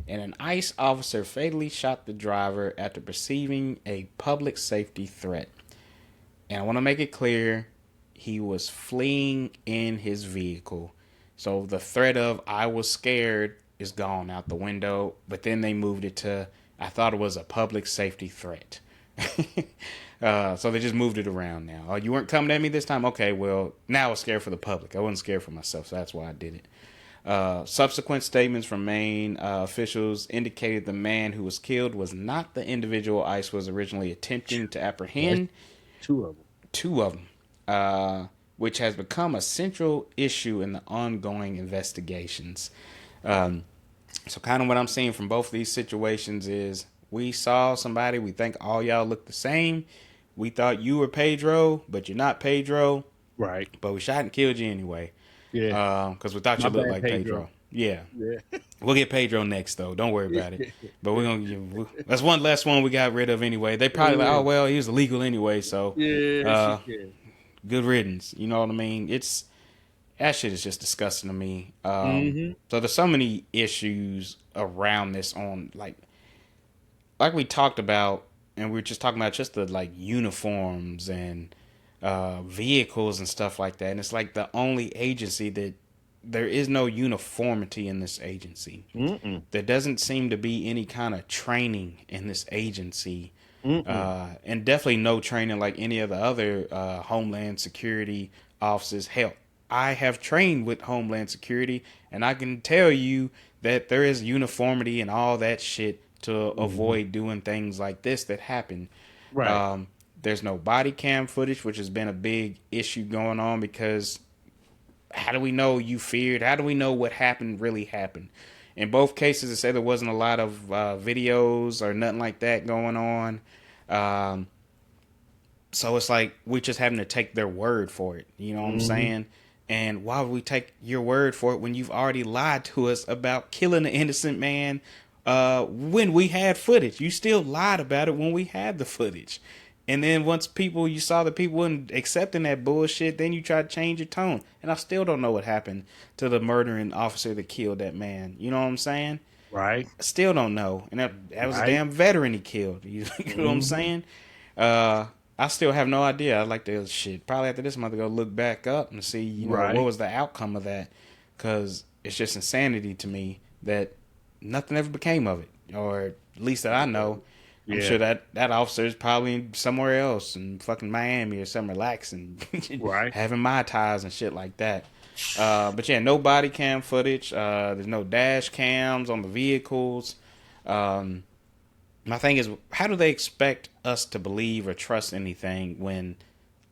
and an ICE officer fatally shot the driver after perceiving a public safety threat. And I want to make it clear, he was fleeing in his vehicle. So the threat of I was scared is gone out the window, but then they moved it to I thought it was a public safety threat. So they just moved it around now. Oh, you weren't coming at me this time? Okay, well, now I was scared for the public. I wasn't scared for myself, so that's why I did it. Subsequent statements from Maine officials indicated the man who was killed was not the individual ICE was originally attempting to that's apprehend. two of them. Two of them, which has become a central issue in the ongoing investigations. Um, so, kind of what I'm seeing from both of these situations is we saw somebody, we think all y'all look the same. We thought you were Pedro, but you're not Pedro, Right. but we shot and killed you anyway. Yeah. Because we thought My you looked bad, like Pedro. Pedro. Yeah. Yeah. We'll get Pedro next though. Don't worry about it. But we're gonna that's one less one we got rid of anyway. They probably like, Yeah. oh well, he was illegal anyway, so Yeah. uh, Yeah. good riddance. You know what I mean? It's that shit is just disgusting to me. Mm-hmm. So there's so many issues around this on like we talked about, and we were just talking about just the like uniforms and vehicles and stuff like that. And it's like the only agency that there is no uniformity in this agency. Mm-mm. There doesn't seem to be any kind of training in this agency. Mm-mm. And definitely no training like any of the other Homeland Security officers. Hell, I have trained with Homeland Security, and I can tell you that there is uniformity and all that shit to Mm-hmm. avoid doing things like this that happen. Right. Um, there's no body cam footage, which has been a big issue going on because how do we know you feared? How do we know what happened really happened? In both cases, it said there wasn't a lot of videos or nothing like that going on. Um, so it's like we just having to take their word for it. You know what I'm Mm-hmm. saying? And why would we take your word for it when you've already lied to us about killing an innocent man when we had footage? You still lied about it when we had the footage. And then once you saw the people weren't accepting that bullshit, then you try to change your tone. And I still don't know what happened to the murdering officer that killed that man. You know what I'm saying? Right. Still don't know. And that was a Right. damn veteran he killed. You know what I'm Mm-hmm. saying? I still have no idea. I'd like to shit. Probably after this month, to go look back up and see, what Right. was the outcome of that. Because it's just insanity to me that nothing ever became of it. Or at least that I know. I'm Yeah. sure that officer is probably somewhere else in fucking Miami or something relaxing, Right. having Mai Tais and shit like that. But yeah, no body cam footage. There's no dash cams on the vehicles. Um, my thing is, how do they expect us to believe or trust anything when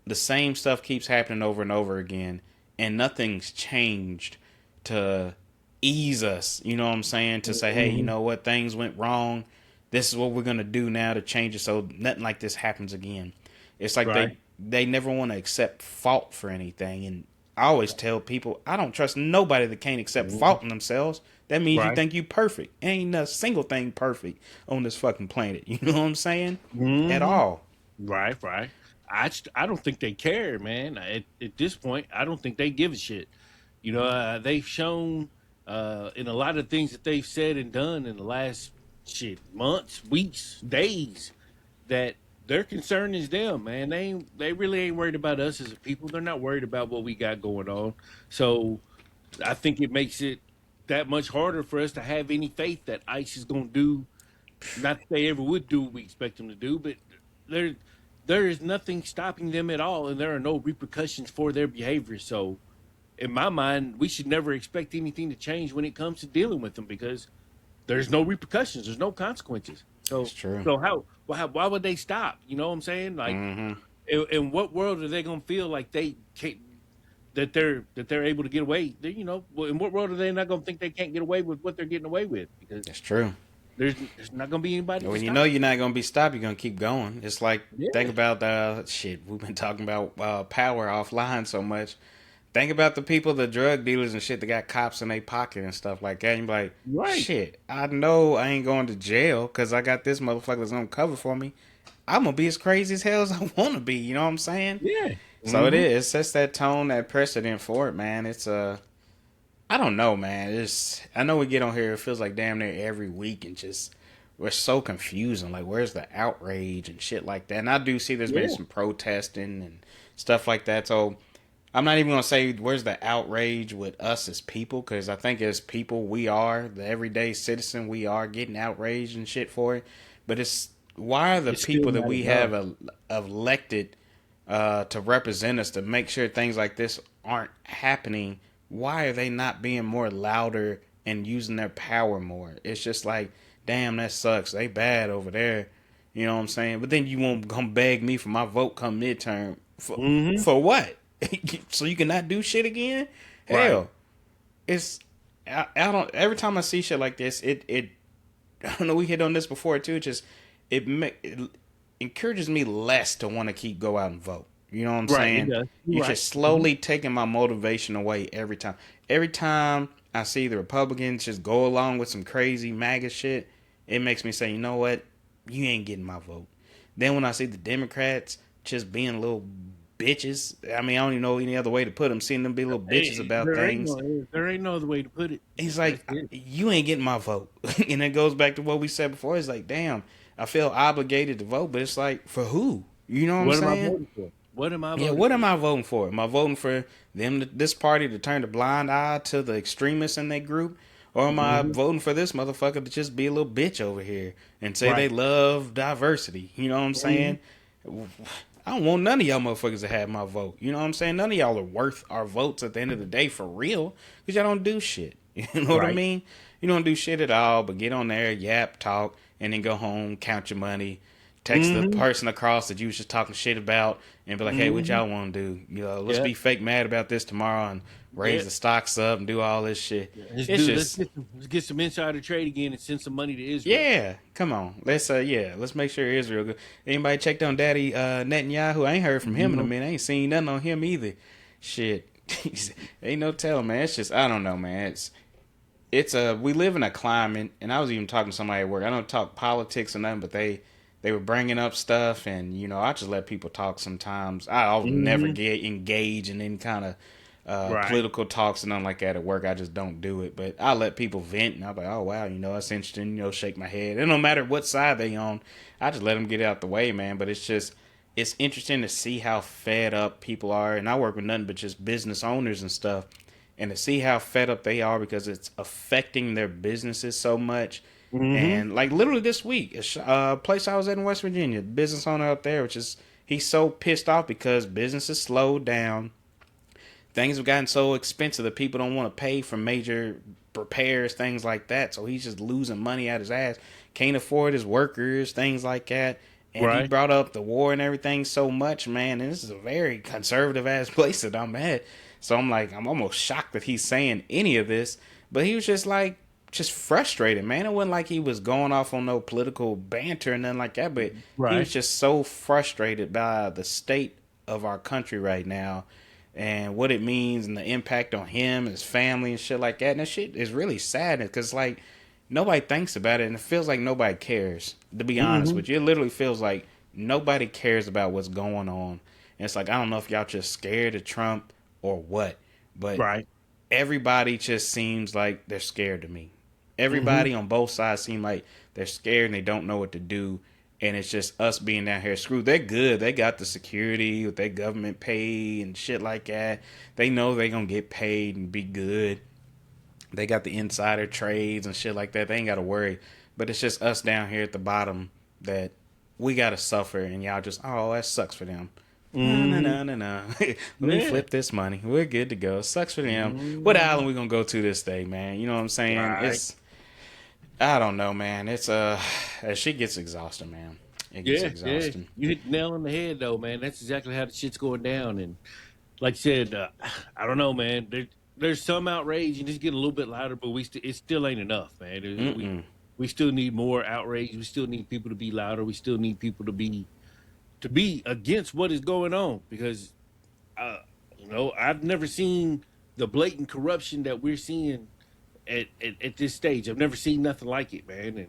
the same stuff keeps happening over and over again and nothing's changed to ease us? You know what I'm saying? To say, hey, you Mm-hmm. know what? Things went wrong. This is what we're going to do now to change it so nothing like this happens again. It's like Right. they never want to accept fault for anything. And I always tell people, I don't trust nobody that can't accept Mm-hmm. fault in themselves. That means you Right. think you perfect. Ain't a single thing perfect on this fucking planet. You know what I'm saying? At Mm-hmm. all. Right. Right. I don't think they care, man. At this point, I don't think they give a shit. They've shown in a lot of things that they've said and done in the last months, weeks, days that their concern is them, man. They really ain't worried about us as a people. They're not worried about what we got going on. So I think it makes it that much harder for us to have any faith that ICE is going to do. Not that they ever would do what we expect them to do, but there there is nothing stopping them at all, and there are no repercussions for their behavior. So, in my mind, we should never expect anything to change when it comes to dealing with them because there's no repercussions, there's no consequences. That's So, true. why would they stop? You know what I'm saying? Like, Mm-hmm. in what world are they going to feel like they can't? That they're able to get away. In what world are they not going to think they can't get away with what they're getting away with? Because That's true. there's not going to be anybody to When you stop know them. you're not gonna be stopped, you're gonna keep going. It's like, think Yeah, about the shit we've been talking about, power offline so much. Think about the people, the drug dealers and shit that got cops in their pocket and stuff like that. And you're like, right. shit, I know I ain't going to jail because I got this motherfucker that's gonna cover for me. I'm gonna be as crazy as hell as I want to be. You know what I'm saying? Yeah. So it Mm-hmm. is. It sets that tone, that precedent for it, man. It's I don't know, man. I know we get on here. It feels like damn near every week, and just we're so confusing. Like, where's the outrage and shit like that? And I do see there's been Yeah. some protesting and stuff like that. So I'm not even gonna say where's the outrage with us as people, because I think as people we are the everyday citizen. We are getting outraged and shit for it. But it's why are the It's still people that not we enough. have elected to represent us to make sure things like this aren't happening? Why are they not being more louder and using their power more? It's just like, damn, that sucks. They bad over there. You know what I'm saying? But then you won't come beg me for my vote come midterm. Mm-hmm. For what? So you cannot do shit again? Right. Hell, it's I don't. Every time I see shit like this, it I don't know. We hit on this before too. It encourages me less to want to keep go out and vote. You know what I'm Right. It saying? does. You're You're right. just Mm-hmm. slowly taking my motivation away every time. Every time I see the Republicans just go along with some crazy MAGA shit, it makes me say, you know what? You ain't getting my vote. Then when I see the Democrats just being little bitches, I mean, I don't even know any other way to put them, seeing them be little bitches Hey, about things. there ain't no other way to put it. He's That's like, it. you ain't getting my vote. And it goes back to what we said before. It's like, damn, I feel obligated to vote, but it's like, for who? You know what I'm What am I saying? voting for? What am I Yeah, voting what am for? I voting for? Am I voting for this party to turn a blind eye to the extremists in their group? Or am I Mm-hmm. voting for this motherfucker to just be a little bitch over here and say they Right. love diversity? You know what I'm Mm-hmm. saying? I don't want none of y'all motherfuckers to have my vote. You know what I'm saying? None of y'all are worth our votes at the end of the day for real. Because y'all don't do shit. You know what I Right. mean? You don't do shit at all but get on there, yap, talk, and then go home, count your money, text the Mm-hmm. person across that you was just talking shit about, and be like, hey, what Mm-hmm. y'all want to do? Let's Yeah. be fake mad about this tomorrow and Yeah. raise the stocks up and do all this shit. Let's It's do. Let's just, get let's get some insider trade again and send some money to Israel. yeah, come on. Let's make sure Israel good. Anybody checked on Daddy Netanyahu? I ain't heard from him in a No. minute. I ain't seen nothing on him either. Shit. Ain't no telling, man. It's just, I don't know, man. We live in a climate, and I was even talking to somebody at work. I don't talk politics or nothing, but they were bringing up stuff, and I just let people talk sometimes. I'll never Mm-hmm. get engaged in any kind of Right. political talks and nothing like that at work. I just don't do it. But I let people vent, and I'm like, oh wow, that's interesting. Shake my head. And no matter what side they on, I just let them get out the way, man. But it's interesting to see how fed up people are, and I work with nothing but just business owners and stuff, and to see how fed up they are because it's affecting their businesses so much. Mm-hmm. And like literally this week, a place I was at in West Virginia, business owner out there, which is he's so pissed off because business is slowed down. Things have gotten so expensive that people don't want to pay for major repairs, things like that. So he's just losing money out his ass. Can't afford his workers, things like that. And he Right. brought up the war and everything so much, man. And this is a very conservative ass place that I'm at. So I'm like, I'm almost shocked that he's saying any of this. But he was just like, just frustrated, man. It wasn't like he was going off on no political banter and nothing like that. But he was Right. just so frustrated by the state of our country right now and what it means and the impact on him, his family, and shit like that. And that shit is really sad because, like, nobody thinks about it and it feels like nobody cares, to be honest Mm-hmm. with you. It literally feels like nobody cares about what's going on. And it's like, I don't know if y'all just scared of Trump or what, but Right. everybody just seems like they're scared to me. Mm-hmm. Everybody on both sides seem like they're scared and they don't know what to do. And it's just us being down here screwed. They're good. They got the security with their government pay and shit like that. They know they're going to get paid and be good. They got the insider trades and shit like that. They ain't got to worry. But it's just us down here at the bottom that we got to suffer. And y'all just, oh, that sucks for them. No, no, Mm-hmm. no, no, no. Let me Yeah. flip this money. We're good to go. Sucks for them. What Mm-hmm. island we gonna go to this day, man? You know what I'm saying? Right. I don't know, man. That shit gets exhausting, man. It gets Yeah, yeah. exhausting. You hit the nail on the head, though, man. That's exactly how the shit's going down. And like I said, I don't know, man. There's some outrage, and it's getting a little bit louder, but it still ain't enough, man. Mm-mm. We still need more outrage. We still need people to be louder. We still need people to be against what is going on because, uh, I've never seen the blatant corruption that we're seeing at this stage. I've never seen nothing like it, man. And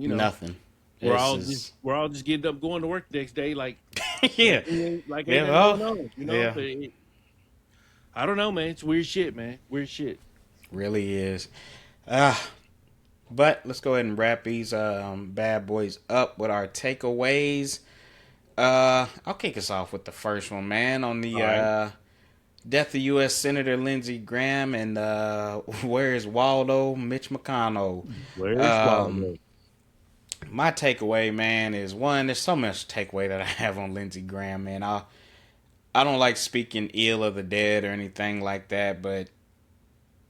you know, Nothing. This is we're all just getting up going to work the next day yeah, like ain't yeah. nothing Well, going on, you know. yeah, But I don't know, man. It's weird shit, man. Weird shit. really is. Ah, but let's go ahead and wrap these bad boys up with our takeaways. I'll kick us off with the first one, man. On the All right. death of U.S. Senator Lindsey Graham and where is Waldo? Mitch McConnell. Where's Um, Waldo? my takeaway, man, is one. There's so much takeaway that I have on Lindsey Graham, man. I don't like speaking ill of the dead or anything like that, but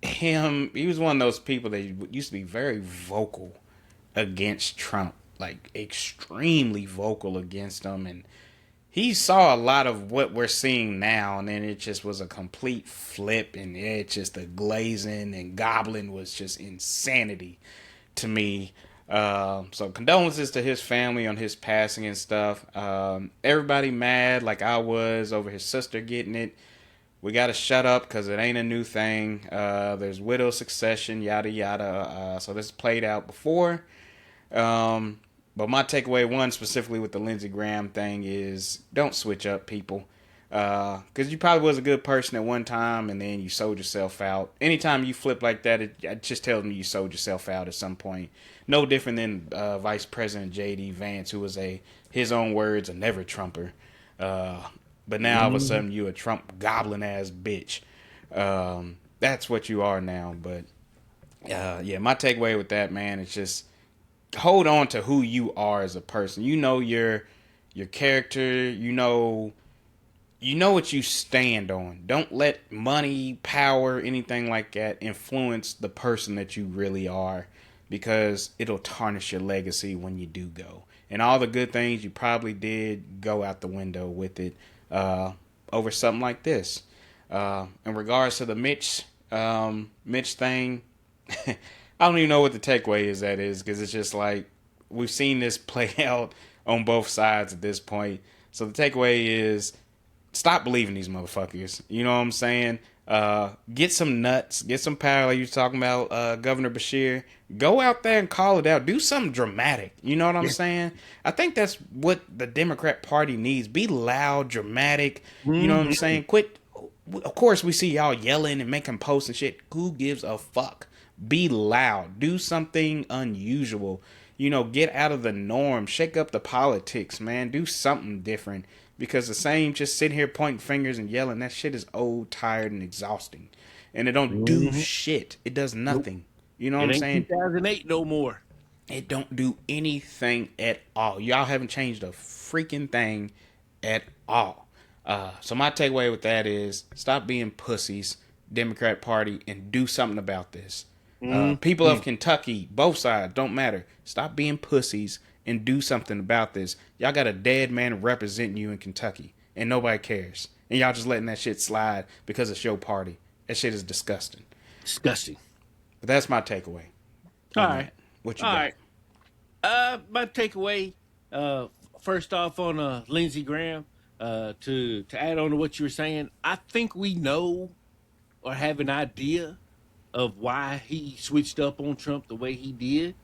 he was one of those people that used to be very vocal against Trump, like extremely vocal against him, and he saw a lot of what we're seeing now, and then it just was a complete flip, and it just the glazing and gobbling was just insanity to me. So condolences to his family on his passing and stuff. Everybody mad like I was over his sister getting it. We got to shut up because it ain't a new thing. There's widow succession, yada yada. So this played out before. Um, but my takeaway, one specifically with the Lindsey Graham thing, is don't switch up people. Because you probably was a good person at one time and then you sold yourself out. Anytime you flip like that, it just tells me you sold yourself out at some point. No different than Vice President J.D. Vance, who was his own words, a never Trumper. Uh, but now all of a Mm-hmm. sudden you a Trump goblin ass bitch. That's what you are now. But yeah, my takeaway with that, man, is just hold on to who you are as a person. You know your character. You know what you stand on. Don't let money, power, anything like that influence the person that you really are, because it'll tarnish your legacy when you do go. And all the good things you probably did go out the window with it over something like this. In regards to the Mitch thing, I don't even know what the takeaway is. That is because it's just like we've seen this play out on both sides at this point. So the takeaway is stop believing these motherfuckers. You know what I'm saying? Get some nuts, get some power. Like you were talking about Governor Bashir. Go out there and call it out. Do something dramatic. You know what I'm Yeah. saying? I think that's what the Democrat Party needs. Be loud, dramatic. You know what I'm Mm-hmm. saying? Quit of course we see y'all yelling and making posts and shit. Who gives a fuck? Be loud. Do something unusual. You know, get out of the norm. Shake up the politics, man. Do something different. Because the same just sitting here pointing fingers and yelling, that shit is old, tired, and exhausting. And it don't do Mm-hmm. shit. It does Nope. nothing. You know what It I'm ain't saying? 2008 no more. It don't do anything at all. Y'all haven't changed a freaking thing at all. So my takeaway with that is stop being pussies, Democrat Party, and do something about this. People Mm-hmm. of Kentucky, both sides, don't matter. Stop being pussies and do something about this. Y'all got a dead man representing you in Kentucky, and nobody cares. And y'all just letting that shit slide because it's your party. That shit is disgusting. Disgusting. But that's my takeaway All on right. that. What you All got? right. My takeaway, first off on Lindsey Graham, to add on to what you were saying, I think we know or have an idea of why he switched up on Trump the way he did.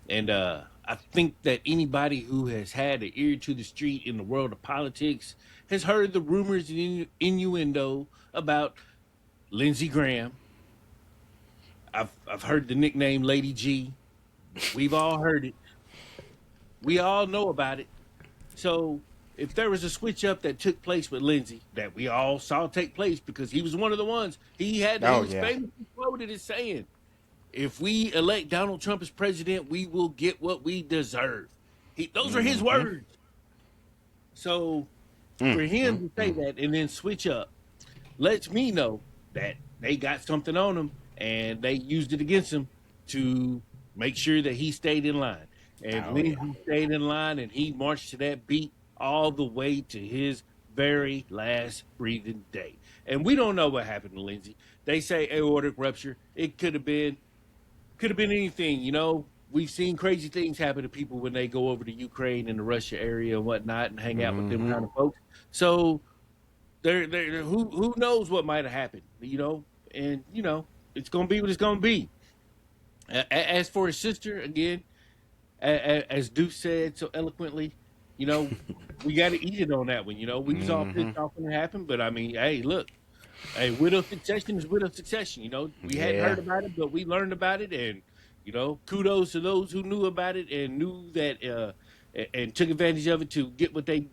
And I think that anybody who has had an ear to the street in the world of politics has heard the rumors and innuendo about Lindsey Graham. I've heard the nickname Lady G. We've all heard it. We all know about it. So if there was a switch up that took place with Lindsey that we all saw take place because he was one of the ones, he Oh was yeah. famously quoted as saying, if we elect Donald Trump as president, we will get what we deserve. Those are his Mm-hmm. words. So for him to say Mm-hmm. that and then switch up lets me know that they got something on him and they used it against him to make sure that he stayed in line. And Oh yeah. Lindsey stayed in line and he marched to that beat all the way to his very last breathing day. And we don't know what happened to Lindsey. They say aortic rupture. It could have been anything, you know. We've seen crazy things happen to people when they go over to Ukraine and the Russia area and whatnot and hang out with them Mm-hmm. kind of folks. So who knows what might have happened, you know? And it's gonna be what it's gonna be. As for his sister, again, as Deuce said so eloquently, you know, we got to eat it on that one. You know, we was all Mm-hmm. pissed off when it happened, but I mean, hey, look, hey, widow succession is widow succession. You know, we hadn't Yeah. heard about it, but we learned about it, and kudos to those who knew about it and knew that and took advantage of it to get what they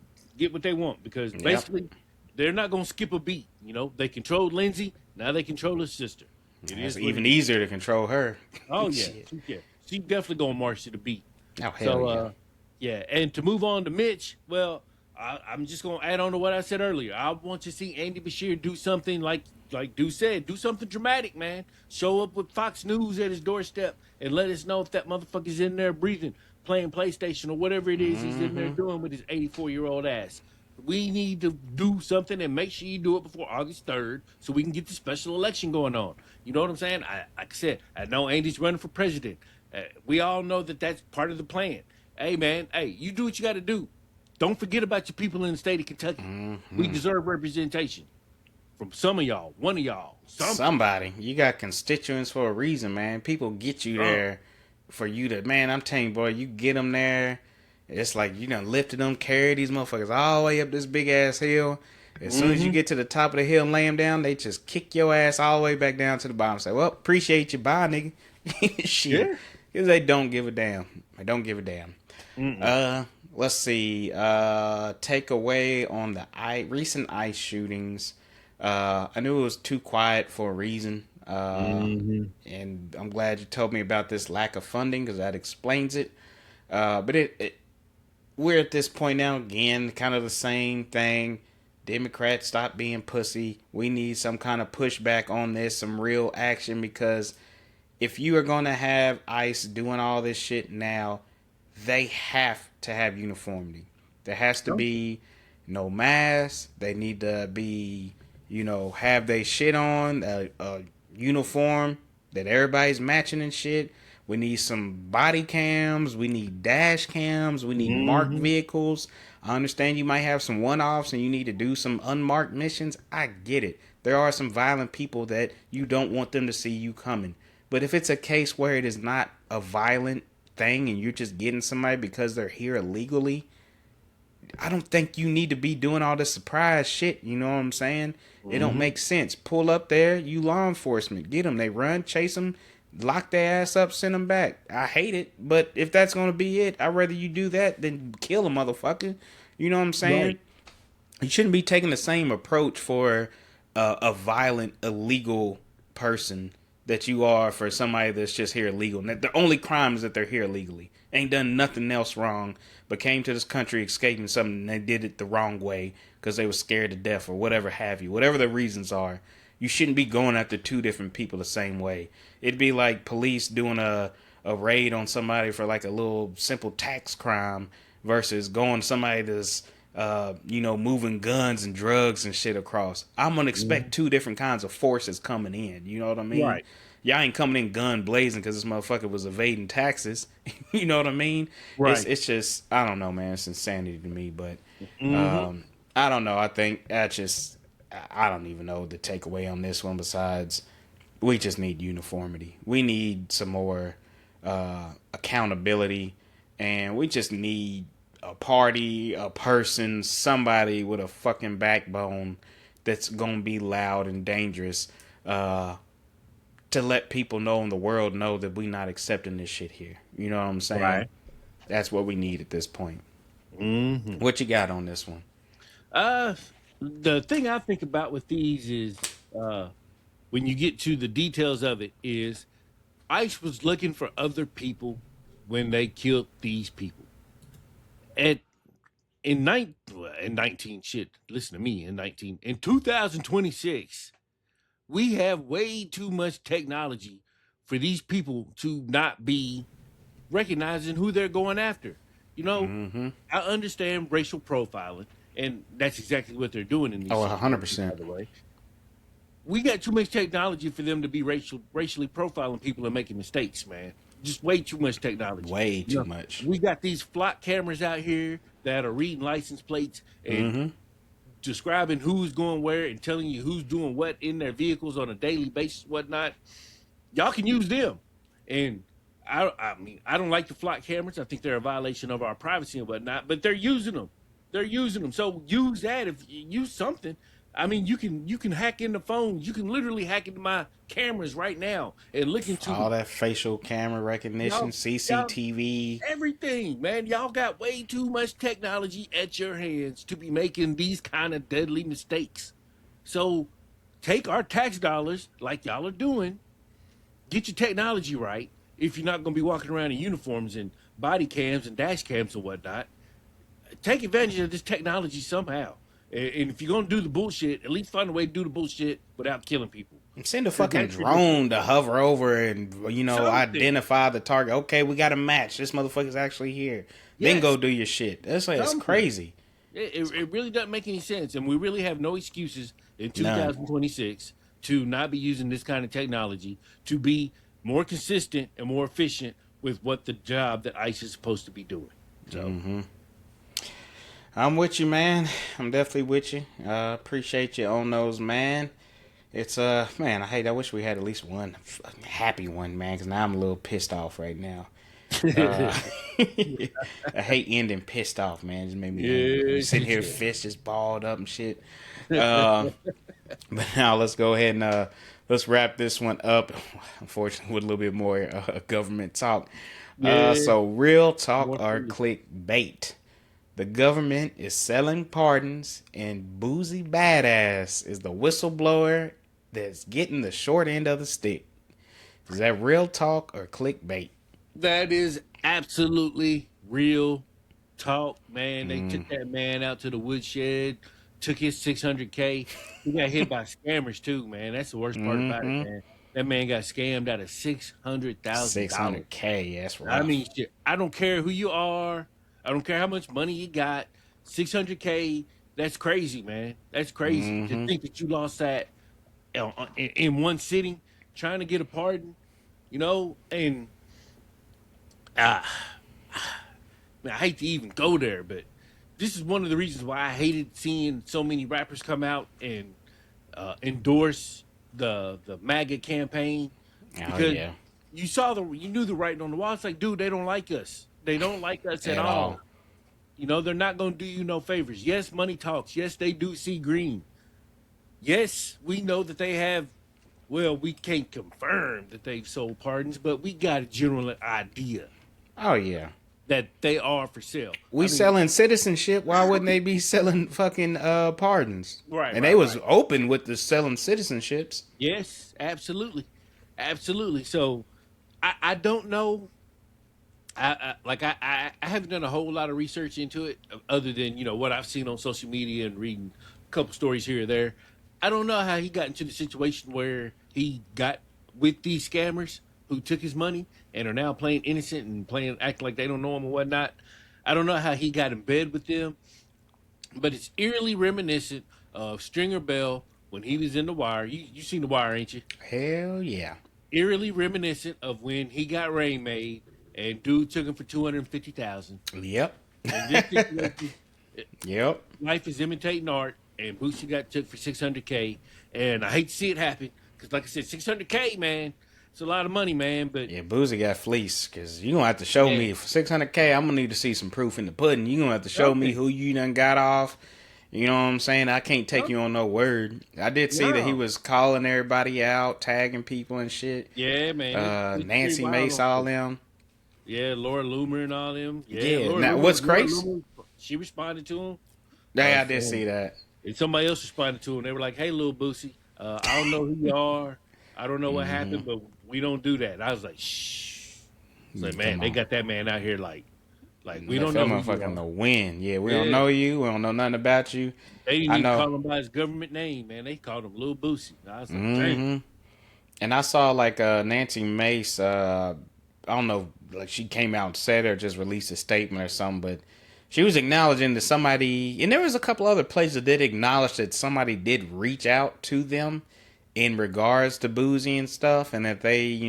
want because Yep. basically they're not gonna skip a beat. You know, they controlled Lindsay, now they control his sister. It It's is what it even is. easier to control her. Oh yeah, Shit. she definitely gonna march to the beat. Oh hell So yeah. yeah, and to move on to Mitch, well, I'm just gonna add on to what I said earlier. I want to see Andy Bashir do something like Deuce said, do something dramatic, man. Show up with Fox News at his doorstep and let us know if that motherfucker's in there breathing, playing PlayStation or whatever it is he's in there Mm-hmm. doing with his 84-year-old ass. We need to do something and make sure you do it before August 3rd so we can get the special election going on. You know what I'm saying? Like I said, I know Andy's running for president. We all know that that's part of the plan. Hey, man, hey, you do what you got to do. Don't forget about your people in the state of Kentucky. We Mm-hmm. deserve representation from some of y'all, one of y'all, something. Somebody. You got constituents for a reason, man. People get you there for you to, man, I'm telling you, boy, you get them there. It's like you done lifted them, carried these motherfuckers all the way up this big ass hill. As soon as you Mm-hmm. get to the top of the hill and lay them down, they just kick your ass all the way back down to the bottom. Say, well, appreciate you, bye, nigga. Shit. Yeah. Because they don't give a damn. They don't give a damn. Mm-mm. Let's see. Takeaway on the recent ICE shootings. I knew it was too quiet for a reason. Mm-hmm. And I'm glad you told me about this lack of funding because that explains it. But we're at this point now again, kind of the same thing. Democrats, stop being pussy. We need some kind of pushback on this, some real action because if you are going to have ICE doing all this shit now, they have to have uniformity. There has to be no mask. They need to be, have they shit on a uniform that everybody's matching and shit. We need some body cams. We need dash cams. We need marked Mm-hmm. vehicles. I understand you might have some one-offs and you need to do some unmarked missions. I get it. There are some violent people that you don't want them to see you coming. But if it's a case where it is not a violent thing and you're just getting somebody because they're here illegally, I don't think you need to be doing all this surprise shit. You know what I'm saying? It don't Mm-hmm. make sense. Pull up there, you law enforcement, get them. They run, chase them, lock their ass up, send them back. I hate it, but if that's gonna be it, I'd rather you do that than kill a motherfucker. You know what I'm saying? Right. You shouldn't be taking the same approach for a violent, illegal person that you are for somebody that's just here illegal. And the only crime is that they're here illegally. Ain't done nothing else wrong, but came to this country escaping something and they did it the wrong way because they were scared to death or whatever have you. Whatever the reasons are, you shouldn't be going after two different people the same way. It'd be like police doing a raid on somebody for like a little simple tax crime versus going to somebody that's moving guns and drugs and shit across. I'm gonna expect two different kinds of forces coming in. You know what I mean? Right. Y'all ain't coming in gun blazing because this motherfucker was evading taxes. You know what I mean? Right. It's just I don't know, man. It's insanity to me, but Mm-hmm. I don't know. I think I don't even know the takeaway on this one. Besides, we just need uniformity. We need some more accountability, and we just need a party, a person, somebody with a fucking backbone that's gonna be loud and dangerous to let people know and the world know that we not accepting this shit here. You know what I'm saying? Right. That's what we need at this point. Mm-hmm. What you got on this one? Uh, the thing I think about with these is when you get to the details of it is ICE was looking for other people when they killed these people. At in 19 shit, listen to me, in 2026, we have way too much technology for these people to not be recognizing who they're going after. You know, Mm-hmm. I understand racial profiling, and that's exactly what they're doing in these Oh, situations, by 100%. the way. We got too much technology for them to be racially profiling people and making mistakes, man. Just way too much technology. Way You too know, much. we got these flock cameras out here that are reading license plates and Mm-hmm. describing who's going where and telling you who's doing what in their vehicles on a daily basis, whatnot. Y'all can use them. And I mean, I don't like the flock cameras. I think they're a violation of our privacy and whatnot, but they're using them. They're using them. So use that. If you use something, I mean, you can hack into phones. You can literally hack into my cameras right now and look All into that facial camera recognition, y'all CCTV. everything, man. Y'all got way too much technology at your hands to be making these kind of deadly mistakes. So take our tax dollars, like y'all are doing, get your technology right. If you're not going to be walking around in uniforms and body cams and dash cams and whatnot, take advantage of this technology somehow. And if you're going to do the bullshit, at least find a way to do the bullshit without killing people. Send a 'Cause fucking that's ridiculous. drone to hover over and Something. identify the target. Okay, we got a match. This motherfucker's actually here. Then Yes, go do your shit. That's like it's something. crazy. It really doesn't make any sense. And we really have no excuses in None. 2026 to not be using this kind of technology to be more consistent and more efficient with what the job that ICE is supposed to be doing. So, I'm with you, man. I'm definitely with you. Appreciate you on those, man. It's man. I wish we had at least one happy one, man. Because now I'm a little pissed off right now. Uh, I hate ending pissed off, man. It just made me angry. I'm yeah, sitting here, fist just balled up and shit. Uh, but now let's go ahead and let's wrap this one up. Unfortunately, with a little bit more government talk. yeah, So real talk more or food. clickbait. The government is selling pardons, and Boozy Badass is the whistleblower that's getting the short end of the stick. Is that real talk or clickbait? That is absolutely real talk, man. They took that man out to the woodshed, took his 600K. He got hit by scammers too, man. That's the worst part about it, Mm-hmm. man. That man got scammed out of $600,000. 600K. That's I rough. mean, shit. I don't care who you are. I don't care how much money you got. 600K. That's crazy, man. That's crazy to Mm-hmm. think that you lost that in one sitting trying to get a pardon. And ah, man, I hate to even go there, but this is one of the reasons why I hated seeing so many rappers come out and endorse the MAGA campaign Oh because yeah. you knew the writing on the wall. It's like, dude, they don't like us. They don't like us at At all. all. they're not going to do you no favors. Yes, money talks. Yes, they do see green. Yes, we know that they have. Well, we can't confirm that they've sold pardons, but we got a general idea Oh yeah. that they are for sale. We I mean, selling citizenship. Why wouldn't they be selling fucking pardons? right, And right, they was right. open with the selling citizenships. Yes, absolutely, absolutely. So, I don't know. I haven't done a whole lot of research into it, other than what I've seen on social media and reading a couple stories here or there. I don't know how he got into the situation where he got with these scammers who took his money and are now playing innocent and playing acting like they don't know him and whatnot. I don't know how he got in bed with them, but it's eerily reminiscent of Stringer Bell when he was in The Wire. You seen The Wire, ain't you? Hell yeah. Eerily reminiscent of when he got Rain made and dude took him for 250,000. Yep. In this situation, Yep. life is imitating art, and Boosie got took for 600K. And I hate to see it happen because, like I said, 600K, man, it's a lot of money, man. But Yeah, Boozy got fleeced because you gonna have to show me for 600K. I'm gonna need to see some proof in the pudding. You gonna have to show me who you done got off. You know what I'm saying? I can't take you on no word. I did see that he was calling everybody out, tagging people and shit. Yeah, man. It's Nancy pretty Mace, wild. all them. Yeah, Laura Loomer and all them. Yeah. Laura Now, Loomer, what's crazy? Loomer, she responded to him. Yeah, I did see that. And somebody else responded to him. They were like, "Hey, little Boosie, I don't know who you are. I don't know what happened, but we don't do that." I was like, "Shh." It's like, man, they got that man out here like we don't know who you motherfucking are. the win. Yeah, we don't know you. We don't know nothing about you. They didn't I even know. call him by his government name, man. They called him Lil Boosie. I was like, Mm-hmm. And I saw like Nancy Mace. I don't know, like she came out and said or just released a statement or something, but she was acknowledging that somebody, and there was a couple other places that did acknowledge that somebody did reach out to them in regards to Boozy and stuff, and that they,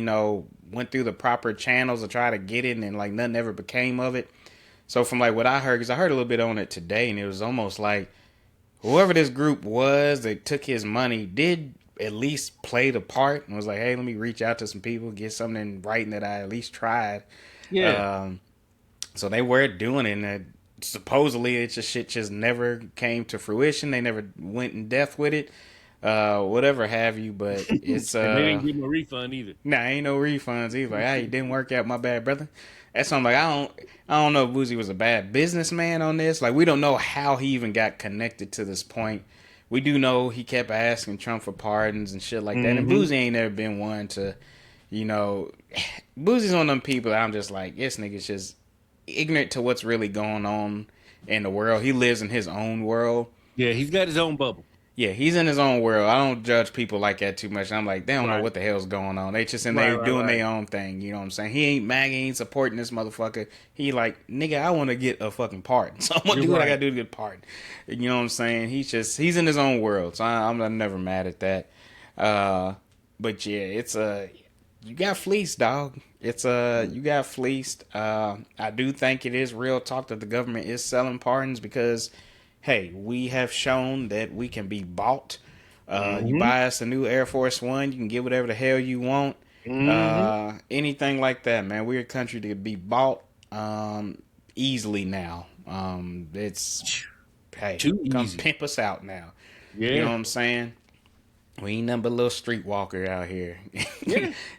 went through the proper channels to try to get it, and like nothing ever became of it. So from like what I heard, because I heard a little bit on it today, and it was almost like whoever this group was that took his money did at least play the part and was like, hey, let me reach out to some people, get something in writing that I at least tried. yeah. So they were doing it, and supposedly it just never came to fruition. They never went in depth with it, whatever have you. But it's And they didn't give him a refund either. nah, ain't no refunds either. Like, hey, it didn't work out, my bad, brother. That's something like I don't know if Boozy was a bad businessman on this. Like we don't know how he even got connected to this point. We do know he kept asking Trump for pardons and shit like that. And Boozy ain't never been one to, Boozy's one of them people that I'm just like, this nigga's just ignorant to what's really going on in the world. He lives in his own world. Yeah, he's got his own bubble. Yeah, he's in his own world. I don't judge people like that too much. I'm like, they don't know Right. what the hell's going on. They just in there doing their own thing. You know what I'm saying? He ain't MAGA, he ain't supporting this motherfucker. He like, nigga, I want to get a fucking pardon. So I'm going to do what I got to do to get a pardon. You know what I'm saying? He's in his own world. So I'm never mad at that. But yeah, it's you got fleeced, dog. You got fleeced. I do think it is real talk that the government is selling pardons because, hey, we have shown that we can be bought. You buy us a new Air Force One, you can get whatever the hell you want. Anything like that, man. We're a country to be bought easily now. It's, hey, Too come easy. pimp us out now. Yeah. You know what I'm saying? We ain't nothing but a little streetwalker out here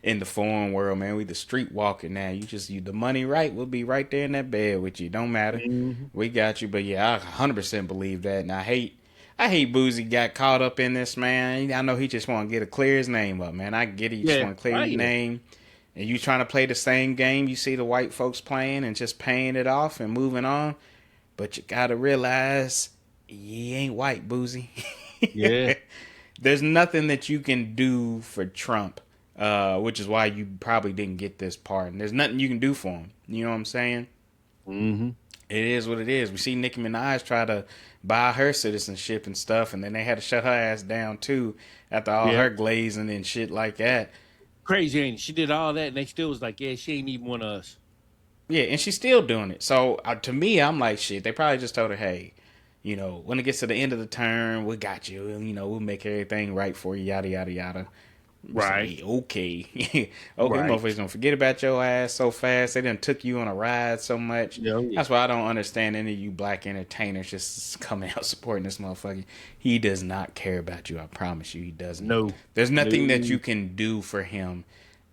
in the foreign world, man. We the streetwalker now. You the money right, we'll be right there in that bed with you. Don't matter. We got you. But yeah, I 100% believe that. And I hate Boozy got caught up in this, man. I know he just want to get clear his name up, man. I get it. You just want to clear your name. And you trying to play the same game you see the white folks playing and just paying it off and moving on. But you got to realize you ain't white, Boozy. Yeah. There's nothing that you can do for Trump, which is why you probably didn't get this pardon. There's nothing you can do for him. You know what I'm saying? Mm-hmm. It is what it is. We see Nicki Minaj try to buy her citizenship and stuff, and then they had to shut her ass down too after all her glazing and shit like that. Crazy, ain't it? She did all that, and they still was like, yeah, she ain't even one of us. Yeah, and she's still doing it. So to me, I'm like, shit, they probably just told her, hey, when it gets to the end of the term, we got you. We'll make everything right for you, yada, yada, yada. It's Right. like, okay. Okay, Right. motherfuckers gonna forget about your ass so fast. They done took you on a ride so much. Yeah. Yeah. That's why I don't understand any of you black entertainers just coming out supporting this motherfucker. He does not care about you. I promise you, he doesn't. No. There's nothing that you No. can do for him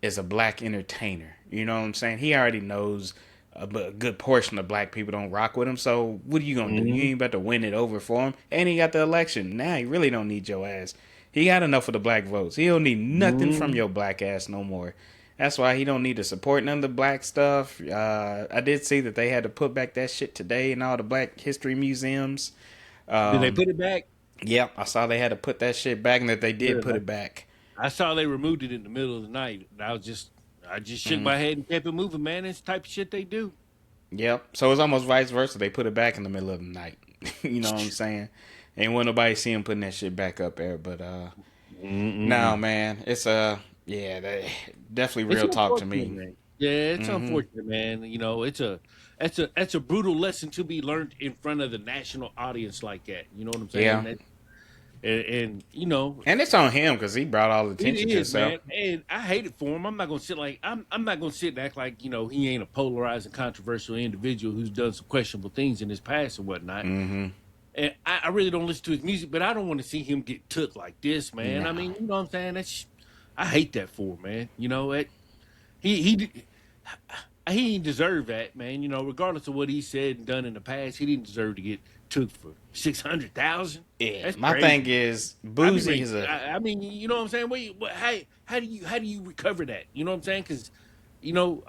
as a black entertainer. You know what I'm saying? He already knows a good portion of black people don't rock with him. So what are you gonna do? You Mm-hmm. ain't about to win it over for him. And he got the election. Now he really don't need your ass. He got enough of the black votes. He don't need nothing from Mm-hmm. your black ass no more. That's why he don't need to support none of the black stuff. I did see that they had to put back that shit today in all the black history museums. Did they put it back? Yep, I saw they had to put that shit back and that they did Good. put it back. I saw they removed it in the middle of the night. And I just shook my head and kept it moving, man. It's the type of shit they do. Yep. So it's almost vice versa. They put it back in the middle of the night. You know what I'm saying? Ain't want nobody see him putting that shit back up there. But no, Mm-mm. man, it's yeah, they, definitely It's real talk to unfortunate, me. man. Yeah, it's unfortunate, man. You know, that's a brutal lesson to be learned in front of the national audience like that. You know what I'm saying? Yeah, And you know, and it's on him because he brought all the attention it to is, himself. man. And I hate it for him. I'm not gonna sit and act like, you know, he ain't a polarizing, controversial individual who's done some questionable things in his past and whatnot. Mm-hmm. And I really don't listen to his music, but I don't want to see him get took like this, man. I No. mean, you know what I'm saying? I hate that for him, man. You know, he he didn't deserve that, man. You know, regardless of what he said and done in the past, he didn't deserve to get took for 600,000. Yeah, That's my crazy. thing is I be Boozy ready. is a I mean, you know what I'm saying? How do you recover that? You know what I'm saying? Because, you know,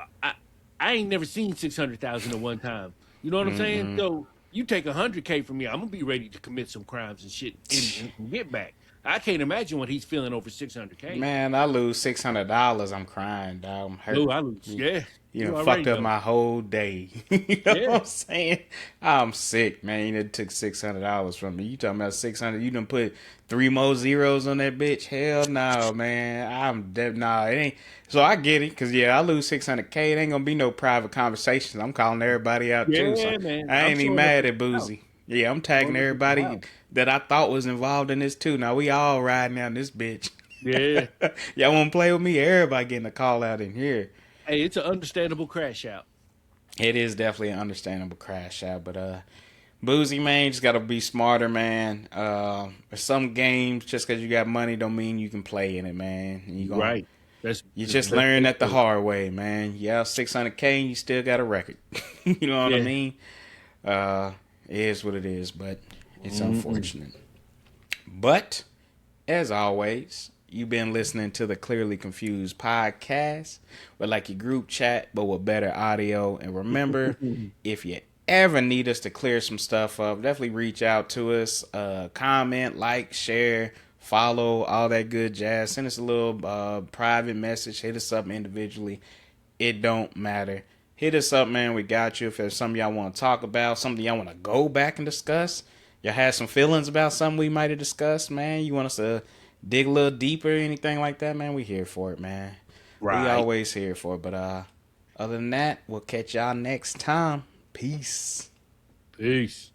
I ain't never seen 600,000 at one time. You know what I'm saying? mm-mm. So you take 100K from me, I'm gonna be ready to commit some crimes and shit and get back. I can't imagine what he's feeling over 600K. Man, I lose $600. I'm crying, dog. I'm hurt. No, I lose. Yeah, You know, you already fucked up know. my whole day. You know Yeah, what I'm saying? I'm sick, man. You took $600 from me. You talking about 600? You done put three more zeros on that bitch? Hell no, man. I'm dead. Nah, it ain't. So I get it, cause yeah, I lose 600K. It ain't gonna be no private conversations. I'm calling everybody out too. So yeah, man. I I'm ain't even showing up mad at at your house. Boozy. Yeah, I'm tagging Showing up at your everybody house. that I thought was involved in this too. Now we all riding down this bitch. Yeah. Y'all wanna play with me? Everybody getting a call out in here. Hey, it's an understandable crash out. It is definitely an understandable crash out, but Boozy, man, you just gotta be smarter, man. Some games, just because you got money, don't mean you can play in it, man. Right. You That's the just best learn way to that the put it. hard way, man. Yeah, 600K, and you still got a record. You know what I Yeah. mean? It is what it is, but it's Mm-mm. unfortunate. But as always, you've been listening to the Clearly Confused podcast with like your group chat, but with better audio. And remember, if you ever need us to clear some stuff up, definitely reach out to us. Comment, like, share, follow, all that good jazz. Send us a little private message. Hit us up individually. It don't matter. Hit us up, man. We got you. If there's something y'all want to talk about, something y'all want to go back and discuss, y'all had some feelings about something we might have discussed, man. You want us to dig a little deeper, anything like that, man, we here for it, man. We Right. always here for it. But other than that, we'll catch y'all next time. Peace. Peace.